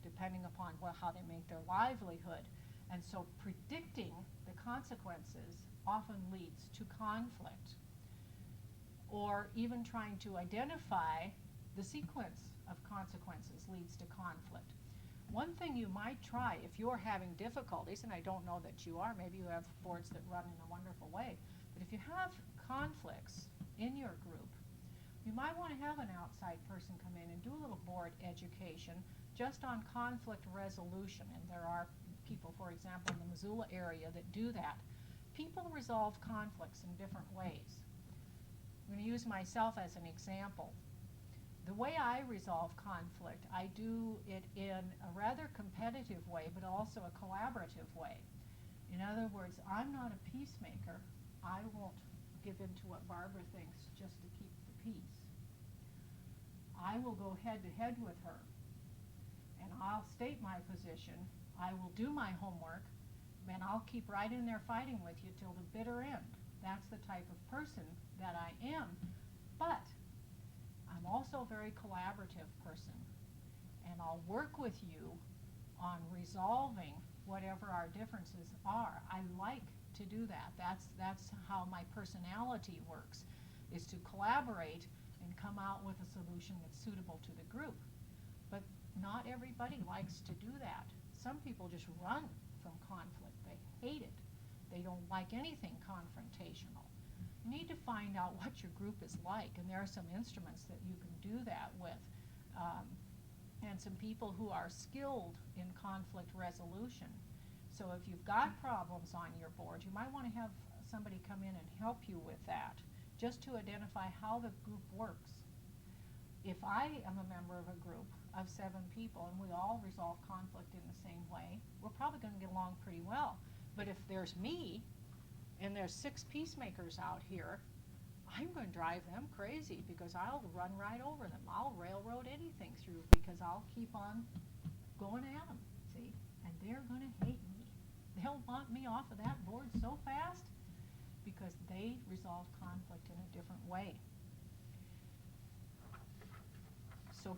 depending upon how they make their livelihood. And so predicting the consequences often leads to conflict, or even trying to identify the sequence of consequences leads to conflict. One thing you might try if you're having difficulties, and I don't know that you are, maybe you have boards that run in a wonderful way, but if you have conflicts in your group, you might want to have an outside person come in and do a little board education just on conflict resolution. And there are people, for example, in the Missoula area that do that. People resolve conflicts in different ways. I'm going to use myself as an example. The way I resolve conflict, I do it in a rather competitive way, but also a collaborative way. In other words, I'm not a peacemaker. I won't give in to what Barbara thinks just to keep the peace. I will go head to head with her, and I'll state my position. I will do my homework, and I'll keep right in there fighting with you till the bitter end. That's the type of person that I am. But I'm also a very collaborative person, and I'll work with you on resolving whatever our differences are. I like to do that. That's how my personality works, is to collaborate and come out with a solution that's suitable to the group. But not everybody likes to do that. Some people just run from conflict. They hate it. They don't like anything confrontational. You need to find out what your group is like, and there are some instruments that you can do that with, and some people who are skilled in conflict resolution. So if you've got problems on your board, you might want to have somebody come in and help you with that, just to identify how the group works. If I am a member of a group of 7 people and we all resolve conflict in the same way, we're probably going to get along pretty well. But if there's me, and there's 6 peacemakers out here, I'm going to drive them crazy because I'll run right over them. I'll railroad anything through because I'll keep on going at them, see? And they're going to hate me. They'll want me off of that board so fast because they resolve conflict in a different way. So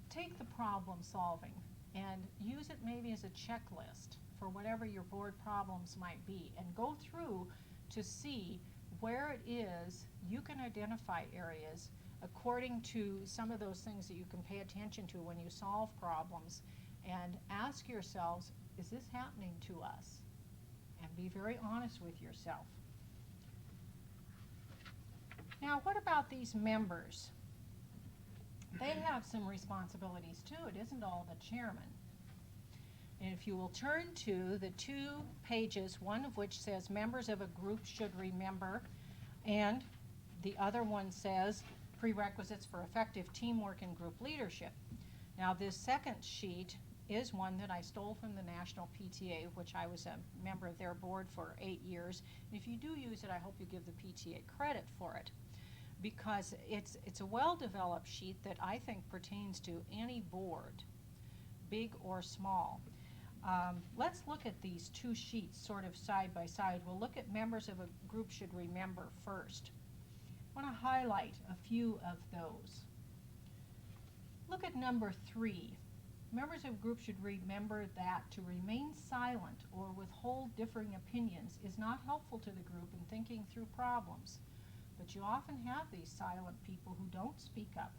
take the problem solving and use it maybe as a checklist for whatever your board problems might be, and go through to see where it is you can identify areas according to some of those things that you can pay attention to when you solve problems, and ask yourselves, is this happening to us? And be very honest with yourself. Now, what about these members? They have some responsibilities too. It isn't all the chairman. And if you will turn to the 2 pages, one of which says members of a group should remember, and the other one says prerequisites for effective teamwork and group leadership. Now, this second sheet is one that I stole from the National PTA, which I was a member of their board for 8 years. And if you do use it, I hope you give the PTA credit for it, because it's a well-developed sheet that I think pertains to any board, big or small. Let's look at these 2 sheets sort of side by side. We'll look at members of a group should remember first. I want to highlight a few of those. Look at number 3. Members of a group should remember that to remain silent or withhold differing opinions is not helpful to the group in thinking through problems. But you often have these silent people who don't speak up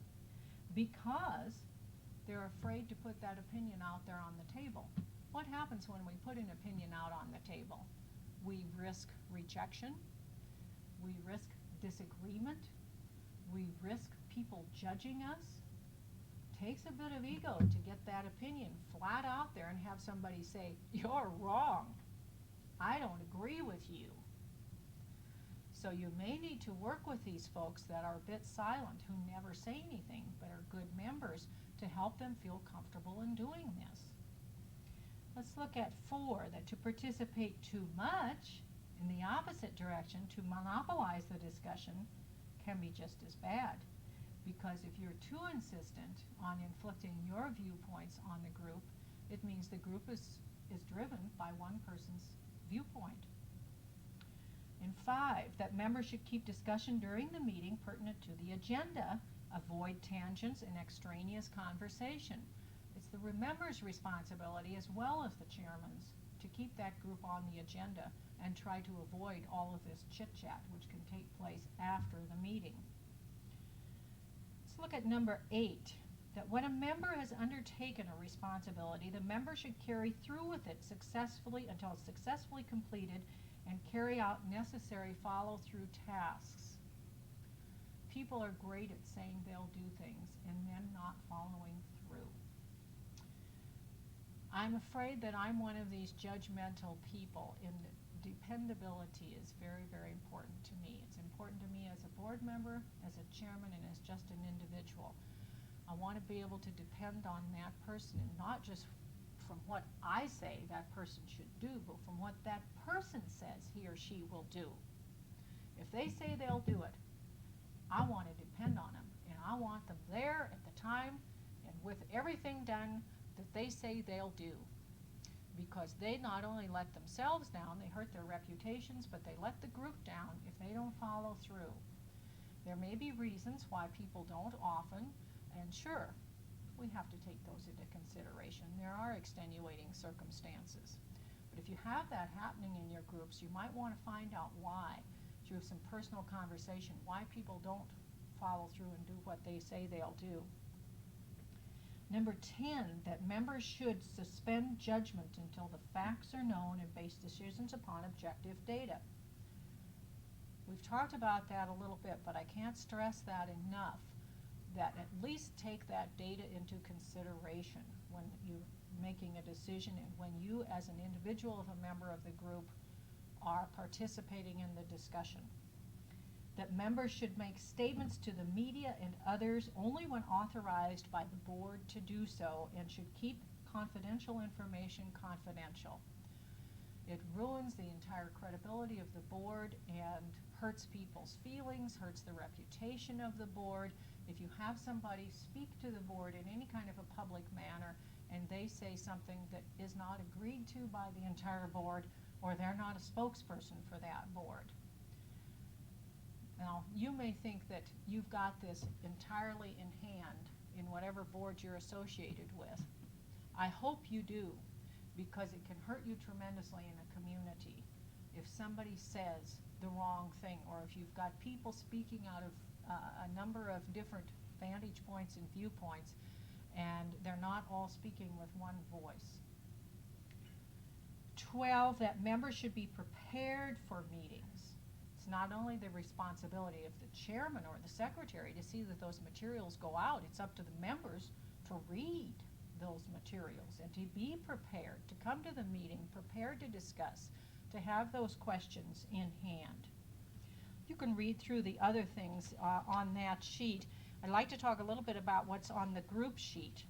because they're afraid to put that opinion out there on the table. What happens when we put an opinion out on the table? We risk rejection, we risk disagreement, we risk people judging us. It takes a bit of ego to get that opinion flat out there and have somebody say, "You're wrong. I don't agree with you." So you may need to work with these folks that are a bit silent, who never say anything but are good members, to help them feel comfortable in doing this. Let's look at 4, that to participate too much in the opposite direction, to monopolize the discussion, can be just as bad. Because if you're too insistent on inflicting your viewpoints on the group, it means the group is is driven by one person's viewpoint. And 5, that members should keep discussion during the meeting pertinent to the agenda, avoid tangents and extraneous conversation. It's the member's responsibility as well as the chairman's to keep that group on the agenda and try to avoid all of this chit-chat which can take place after the meeting. Let's look at number 8, that when a member has undertaken a responsibility, the member should carry through with it successfully until it's successfully completed and carry out necessary follow-through tasks. People are great at saying they'll do things and then not following through. I'm afraid that I'm one of these judgmental people, and dependability is very, very important to me. It's important to me as a board member, as a chairman, and as just an individual. I want to be able to depend on that person, and not just from what I say that person should do, but from what that person says he or she will do. If they say they'll do it, I want to depend on them, and I want them there at the time and with everything done that they say they'll do, because they not only let themselves down, they hurt their reputations, but they let the group down if they don't follow through. There may be reasons why people don't often, and sure, we have to take those into consideration. There are extenuating circumstances. But if you have that happening in your groups, you might want to find out why, through some personal conversation, why people don't follow through and do what they say they'll do. Number 10, that members should suspend judgment until the facts are known and base decisions upon objective data. We've talked about that a little bit, but I can't stress that enough, that at least take that data into consideration when you're making a decision and when you as an individual of a member of the group are participating in the discussion. That members should make statements to the media and others only when authorized by the board to do so, and should keep confidential information confidential. It ruins the entire credibility of the board and hurts people's feelings, hurts the reputation of the board. If you have somebody speak to the board in any kind of a public manner and they say something that is not agreed to by the entire board, or they're not a spokesperson for that board. Now, you may think that you've got this entirely in hand in whatever board you're associated with. I hope you do, because it can hurt you tremendously in a community if somebody says the wrong thing, or if you've got people speaking out of a number of different vantage points and viewpoints, and they're not all speaking with one voice. 12, that members should be prepared for meetings. It's not only the responsibility of the chairman or the secretary to see that those materials go out, it's up to the members to read those materials and to be prepared, to come to the meeting prepared to discuss, to have those questions in hand. You can read through the other things on that sheet. I'd like to talk a little bit about what's on the group sheet.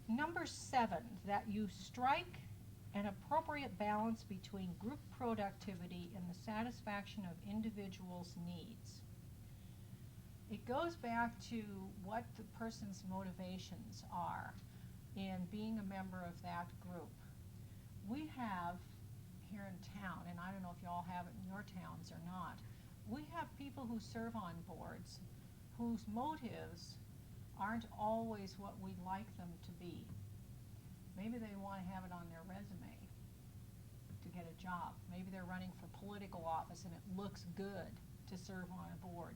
Number 7, that you strike an appropriate balance between group productivity and the satisfaction of individuals' needs. It goes back to what the person's motivations are in being a member of that group. We have here in town, and I don't know if you all have it in your towns or not, we have people who serve on boards whose motives aren't always what we'd like them to be. Maybe they want to have it on their resume to get a job. Maybe they're running for political office and it looks good to serve on a board.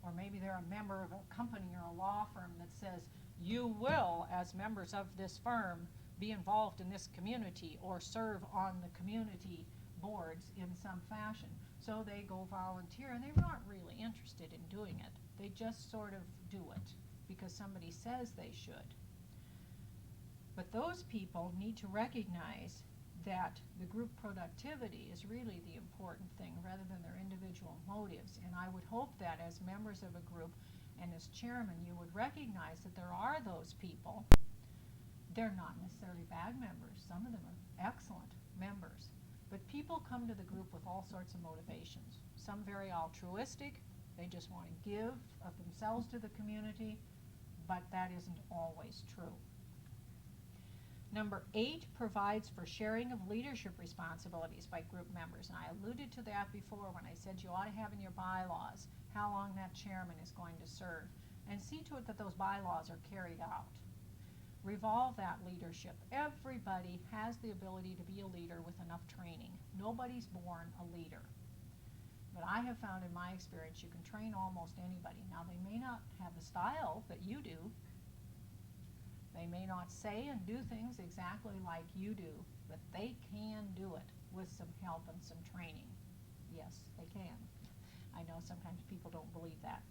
Or maybe they're a member of a company or a law firm that says, you will, as members of this firm, be involved in this community or serve on the community boards in some fashion. So they go volunteer, and they're not really interested in doing it. They just sort of do it because somebody says they should. But those people need to recognize that the group productivity is really the important thing rather than their individual motives. And I would hope that as members of a group and as chairman, you would recognize that there are those people. They're not necessarily bad members. Some of them are excellent members. But people come to the group with all sorts of motivations. Some very altruistic. They just want to give of themselves to the community, but that isn't always true. Number 8 provides for sharing of leadership responsibilities by group members. And I alluded to that before when I said you ought to have in your bylaws how long that chairman is going to serve. And see to it that those bylaws are carried out. Revolve that leadership. Everybody has the ability to be a leader with enough training. Nobody's born a leader. But I have found in my experience you can train almost anybody. Now they may not have the style that you do. They may not say and do things exactly like you do, but they can do it with some help and some training. Yes, they can. I know sometimes people don't believe that.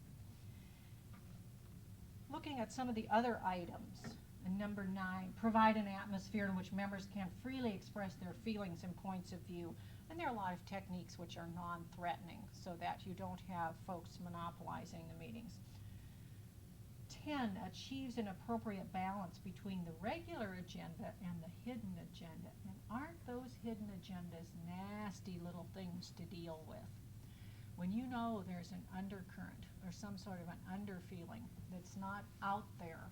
Looking at some of the other items, and number 9, provide an atmosphere in which members can freely express their feelings and points of view. And there are a lot of techniques which are non-threatening so that you don't have folks monopolizing the meetings. 10, achieves an appropriate balance between the regular agenda and the hidden agenda. And aren't those hidden agendas nasty little things to deal with? When you know there's an undercurrent or some sort of an underfeeling that's not out there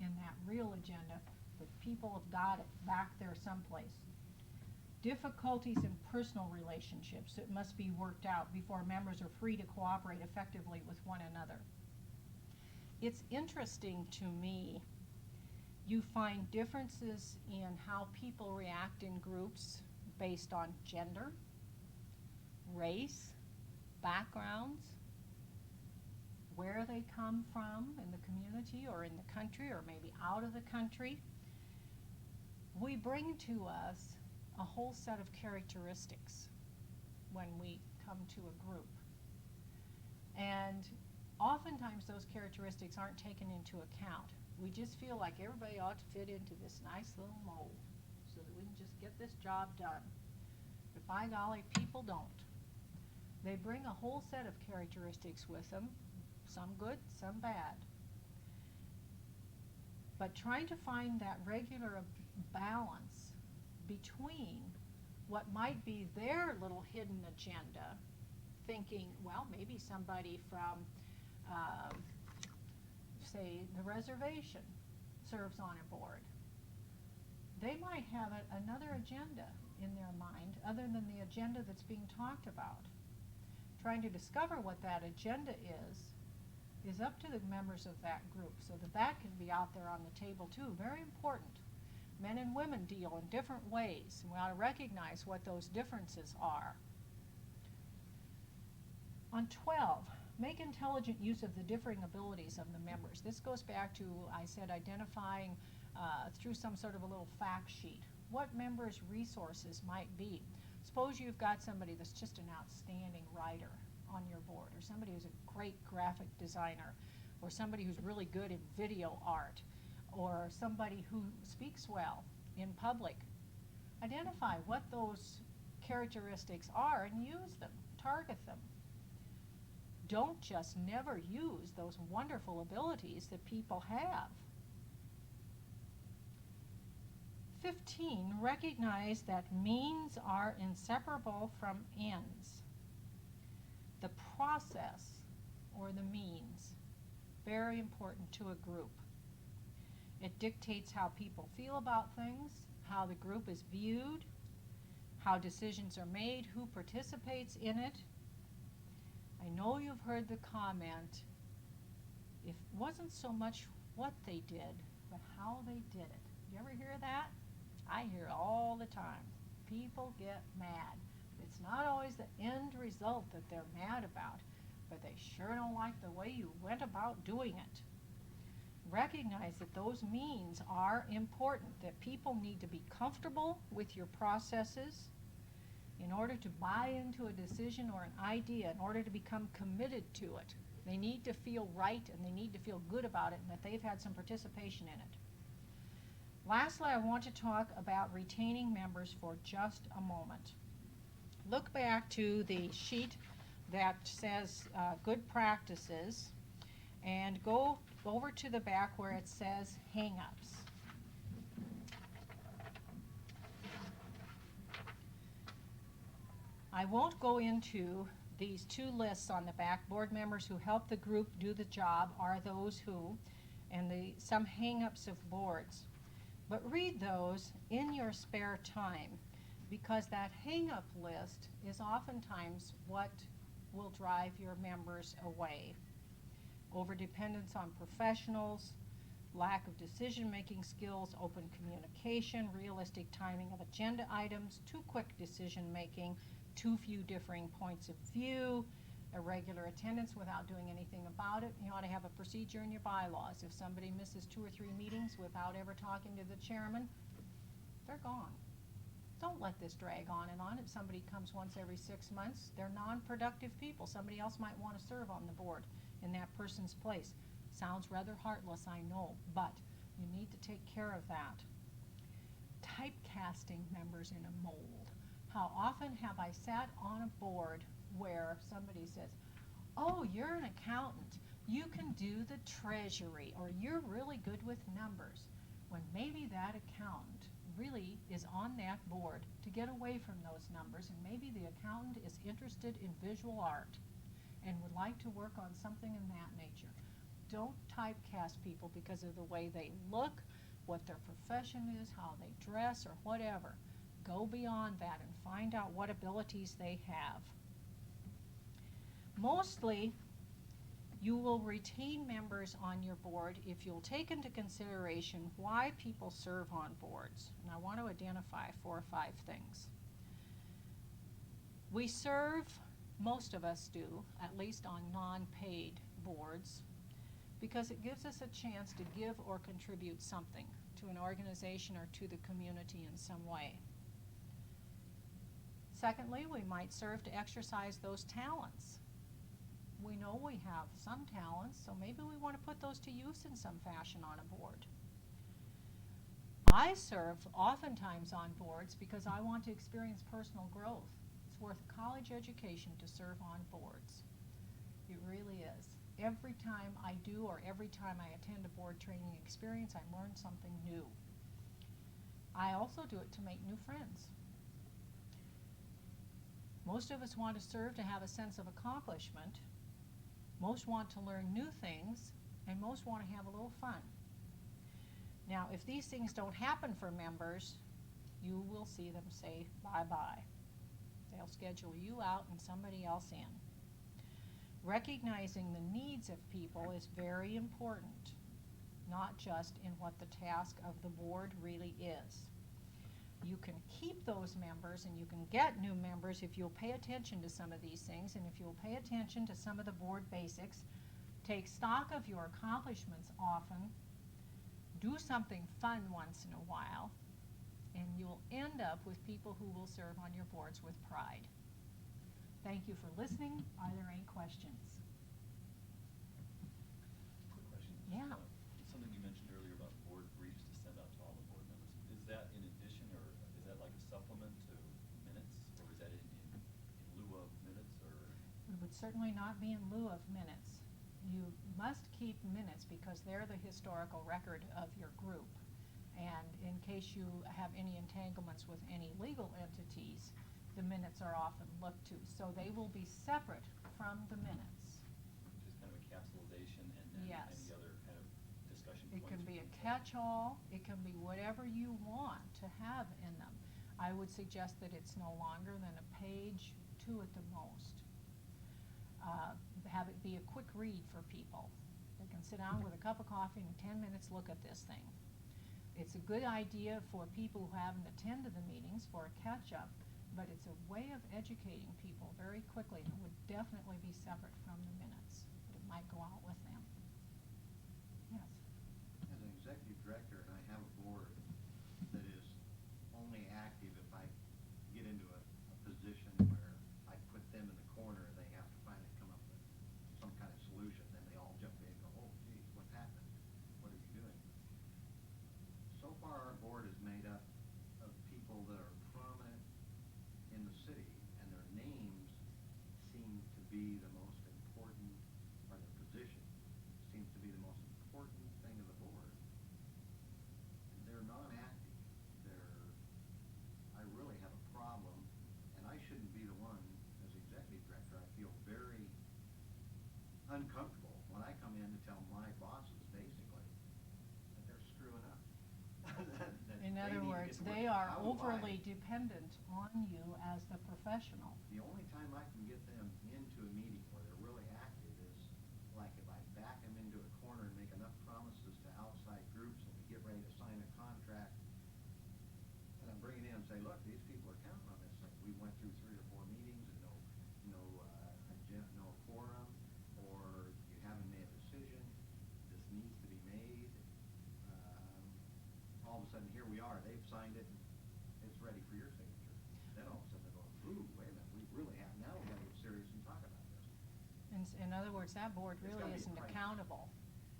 in that real agenda, but people have got it back there someplace. Difficulties in personal relationships that must be worked out before members are free to cooperate effectively with one another. It's interesting to me, you find differences in how people react in groups based on gender, race, backgrounds, where they come from in the community or in the country or maybe out of the country. We bring to us a whole set of characteristics when we come to a group. And oftentimes those characteristics aren't taken into account. We just feel like everybody ought to fit into this nice little mold so that we can just get this job done. But by golly, people don't. They bring a whole set of characteristics with them, some good, some bad. But trying to find that regular balance between what might be their little hidden agenda, thinking, well, maybe somebody from say the reservation serves on a board. They might have another agenda in their mind other than the agenda that's being talked about. Trying to discover what that agenda is up to the members of that group so that that can be out there on the table too. Very important. Men and women deal in different ways, and we ought to recognize what those differences are. On 12, make intelligent use of the differing abilities of the members. This goes back to, I said, identifying through some sort of a little fact sheet what members' resources might be. Suppose you've got somebody that's just an outstanding writer on your board, or somebody who's a great graphic designer, or somebody who's really good in video art, or somebody who speaks well in public. Identify what those characteristics are and use them, target them. Don't just never use those wonderful abilities that people have. 15, recognize that means are inseparable from ends. The process, or the means, very important to a group. It dictates how people feel about things, how the group is viewed, how decisions are made, who participates in it. I know you've heard the comment, it wasn't so much what they did, but how they did it. You ever hear that? I hear it all the time. People get mad. It's not always the end result that they're mad about, but they sure don't like the way you went about doing it. Recognize that those means are important, that people need to be comfortable with your processes in order to buy into a decision or an idea, in order to become committed to it. They need to feel right and they need to feel good about it and that they've had some participation in it. Lastly, I want to talk about retaining members for just a moment. Look back to the sheet that says good practices and go over to the back where it says hang-ups. I won't go into these two lists on the back. Board members who help the group do the job are those who, and some hang-ups of boards. But read those in your spare time, because that hang-up list is oftentimes what will drive your members away. Overdependence on professionals, lack of decision-making skills, open communication, realistic timing of agenda items, too quick decision-making, too few differing points of view, irregular attendance without doing anything about it. You ought to have a procedure in your bylaws. If somebody misses 2 or 3 meetings without ever talking to the chairman, they're gone. Don't let this drag on and on. If somebody comes once every 6 months, they're non-productive people. Somebody else might want to serve on the board in that person's place. Sounds rather heartless, I know, but you need to take care of that. Typecasting members in a mold. How often have I sat on a board where somebody says, oh, you're an accountant, you can do the treasury, or you're really good with numbers, when maybe that accountant really is on that board to get away from those numbers, and maybe the accountant is interested in visual art and would like to work on something in that nature. Don't typecast people because of the way they look, what their profession is, how they dress, or whatever. Go beyond that and find out what abilities they have. Mostly, you will retain members on your board if you'll take into consideration why people serve on boards. And I want to identify 4 or 5 things. We serve, most of us do, at least on non-paid boards, because it gives us a chance to give or contribute something to an organization or to the community in some way. Secondly, we might serve to exercise those talents. We know we have some talents, so maybe we want to put those to use in some fashion on a board. I serve oftentimes on boards because I want to experience personal growth. It's worth a college education to serve on boards. It really is. Every time I do, or every time I attend a board training experience, I learn something new. I also do it to make new friends. Most of us want to serve to have a sense of accomplishment. Most want to learn new things, and most want to have a little fun. Now, if these things don't happen for members, you will see them say bye-bye. They'll schedule you out and somebody else in. Recognizing the needs of people is very important, not just in what the task of the board really is. You can keep those members and you can get new members if you'll pay attention to some of these things, and if you'll pay attention to some of the board basics, take stock of your accomplishments often, do something fun once in a while, and you'll end up with people who will serve on your boards with pride. Thank you for listening. Are there any questions? Quick question. Yeah. Something you mentioned earlier about board briefs to send out to all the board members. Is that in addition, or is that like a supplement to minutes, or is that in lieu of minutes, or? It would certainly not be in lieu of minutes. You must keep minutes because they're the historical record of your group. And in case you have any entanglements with any legal entities, the minutes are often looked to. So they will be separate from the minutes. Just kind of a capsulization, and then Yes. any other kind of discussion It points? can be a catch-all. It can be whatever you want to have in them. I would suggest that it's no longer than a page, 2 at the most. Have it be a quick read for people. They can sit down with a cup of coffee and in 10 minutes look at this thing. It's a good idea for people who haven't attended the meetings for a catch-up, but it's a way of educating people very quickly, and it would definitely be separate from the minutes, but it might go out with them. Yes? As an executive director, and I have a board that is only active if I get into a position where I put them in the corner and they have to finally come up with some kind of solution, then they all jump in and go, oh, geez, what happened? What are you doing? So far, our board is made up of people that are prominent in the city, and their names seem to be the most important, or their position seems to be the most important thing of the board. They're non-active. I really have a problem, and I shouldn't be the one, as executive director. I feel very uncomfortable when I come in to tell my bosses, basically, that they're screwing up. other need to words, get to they work. are How do overly dependent on you as the professional. The only time I can get them into a meeting where they're really active is like if I back them into a corner and make enough promises to outside groups and we get ready to sign a contract. And I'm bringing in and say, look, these people are counting on this thing. We went through 3 or 4 meetings and no quorum, or you haven't made a decision. This needs to be made. All of a sudden, here we are. They've signed it. And it's ready for your signature. Then all of a sudden they're going, ooh, wait a minute. We really have. Now we got to get serious and talk about this. In other words, that board It's really gotta be isn't private. accountable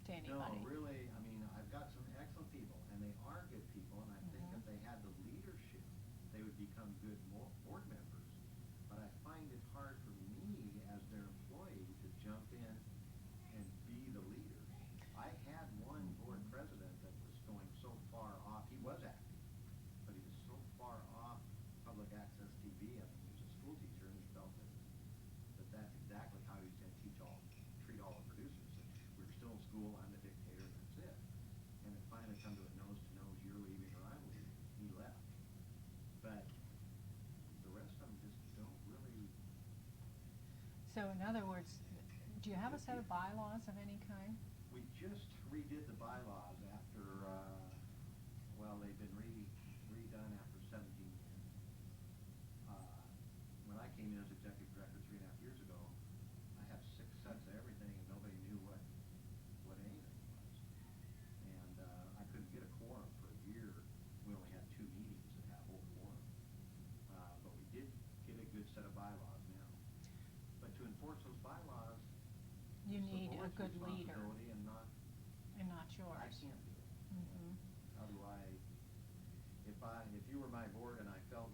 to anybody. No, really, I mean, I've got some excellent people, and they are good people, and I think Mhm. if they had the leadership, they would become good board members. But I find it hard for me as their employee to jump in and be the leader. I had one board president that was going so far off, he was active, but he was so far off public access TV. I mean, he was a school teacher, and he felt that that's exactly how he's going to treat all the producers. That we're still in school, I'm the dictator, and that's it. And it finally come to a nose to nose, you're leaving or I'm leaving. He left. But the rest of them just don't really. So in other words, do you have a set of bylaws of any kind? We just redid the bylaws after, they've been redone after 17 years. When I came in as executive director 3.5 years ago, I had 6 sets of everything and nobody knew what anything was. And I couldn't get a quorum for a year. We only had 2 meetings that had a whole quorum. But we did get a good set of bylaws now. But to enforce those bylaws, You it's the need a board's good leader responsibility and not yours. I can't do it. Mhm. How do if you were my board and I felt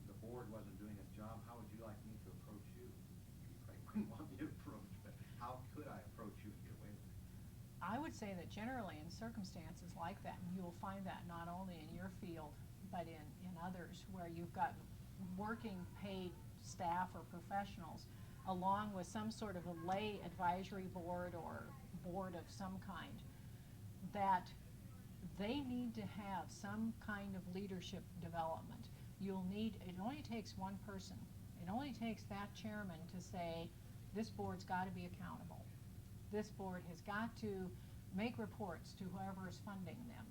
the board wasn't doing its job, how would you like me to approach you? You probably wouldn't want me to approach, but how could I approach you and get away with it? I would say that generally in circumstances like that, and you will find that not only in your field, but in others where you've got working paid staff or professionals, along with some sort of a lay advisory board or board of some kind, that they need to have some kind of leadership development. It only takes one person. It only takes that chairman to say, this board's got to be accountable. This board has got to make reports to whoever is funding them.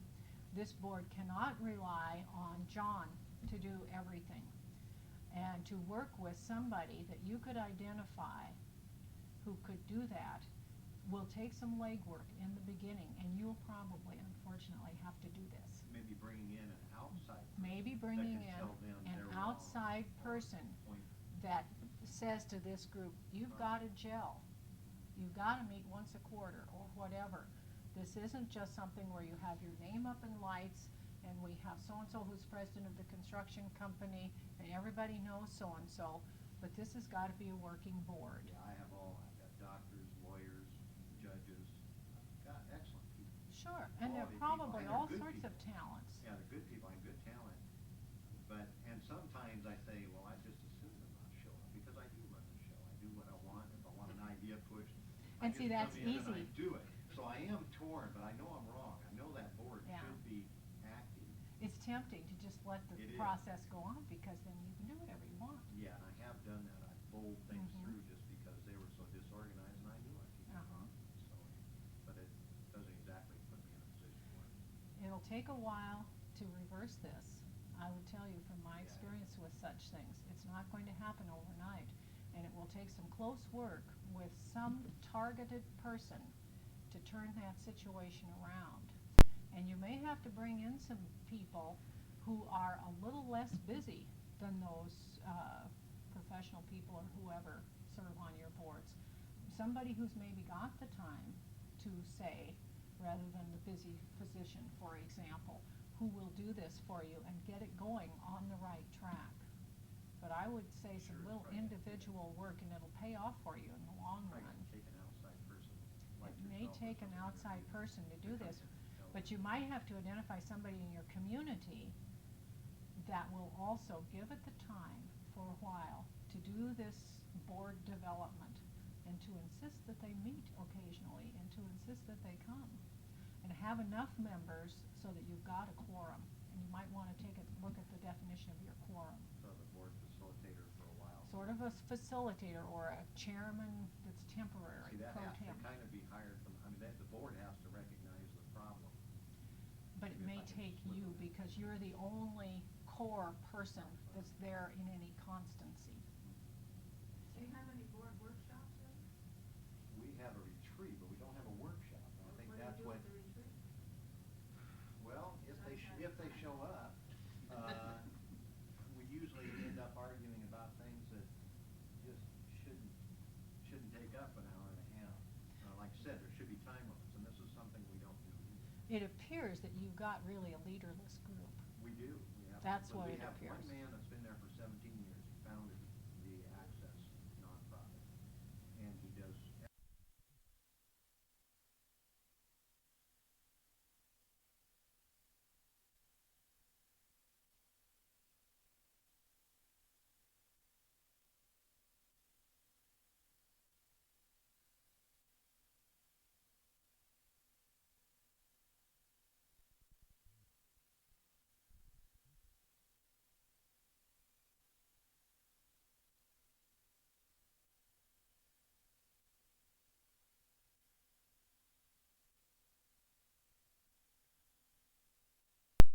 This board cannot rely on John to do everything. And to work with somebody that you could identify who could do that will take some legwork in the beginning, and you'll probably, unfortunately, have to do this. Maybe bringing in an outside person Maybe that bringing can in tell them an they're wrong outside or person point. that says to this group, you've got to gel. You've got to meet once a quarter or whatever. This isn't just something where you have your name up in lights and we have so-and-so who's president of the construction company and everybody knows so-and-so, but this has got to be a working board. Yeah, I've got doctors, lawyers, judges. I've got excellent people. Sure, and there are Quality people, probably and all they're good sorts of people. talents. Yeah, they're good people and good talent. And sometimes I say, well, I just as soon as not show up because I do run the show. I do what I want. If I want an idea pushed, And I see, just that's come in easy. and I do it. So I am torn, but I know I'm wrong. I know that board Yeah. should be active. It's tempting to just let the It is. process go on because then you can do whatever you want. Yeah, and I have done that. I've bowled things Mhm. through just because they were so disorganized, and I knew I could get Uh-huh. wrong. So, but it doesn't exactly put me in a position where. It'll take a while to reverse this. I would tell you from my Yeah. experience with such things, it's not going to happen overnight. And it will take some close work with some targeted person to turn that situation around. And you may have to bring in some people who are a little less busy than those professional people or whoever serve on your boards. Somebody who's maybe got the time to say, rather than the busy physician, for example, who will do this for you and get it going on the right track. But I would say some Sure, little right. individual work, and it'll pay off for you in the long Probably run. gonna take an outside person like It may yourself or take an something outside to person to do come this, in and help. but you might have to identify somebody in your community that will also give it the time for a while to do this board development and to insist that they meet occasionally and to insist that they come. And have enough members so that you've got a quorum. And you might want to take a look at the definition of your quorum. So the board facilitator for a while. Sort of a facilitator or a chairman that's temporary, See, that pro has to temp. kind of be hired from, I mean, the board has to recognize the problem. But it If may I can take slip you in. because you're the only core person that's there in any constancy. Do you have any board workshops then? We have a retreat, but we don't have a workshop. And I think What do that's you do what, at the retreat? well, if they show up, we usually end up arguing about things that just shouldn't take up an hour and a half. Like I said, there should be time limits, and this is something we don't do either. It appears that you've got really a leaderless group. We do. We have, That's but what we it have one appears. man that's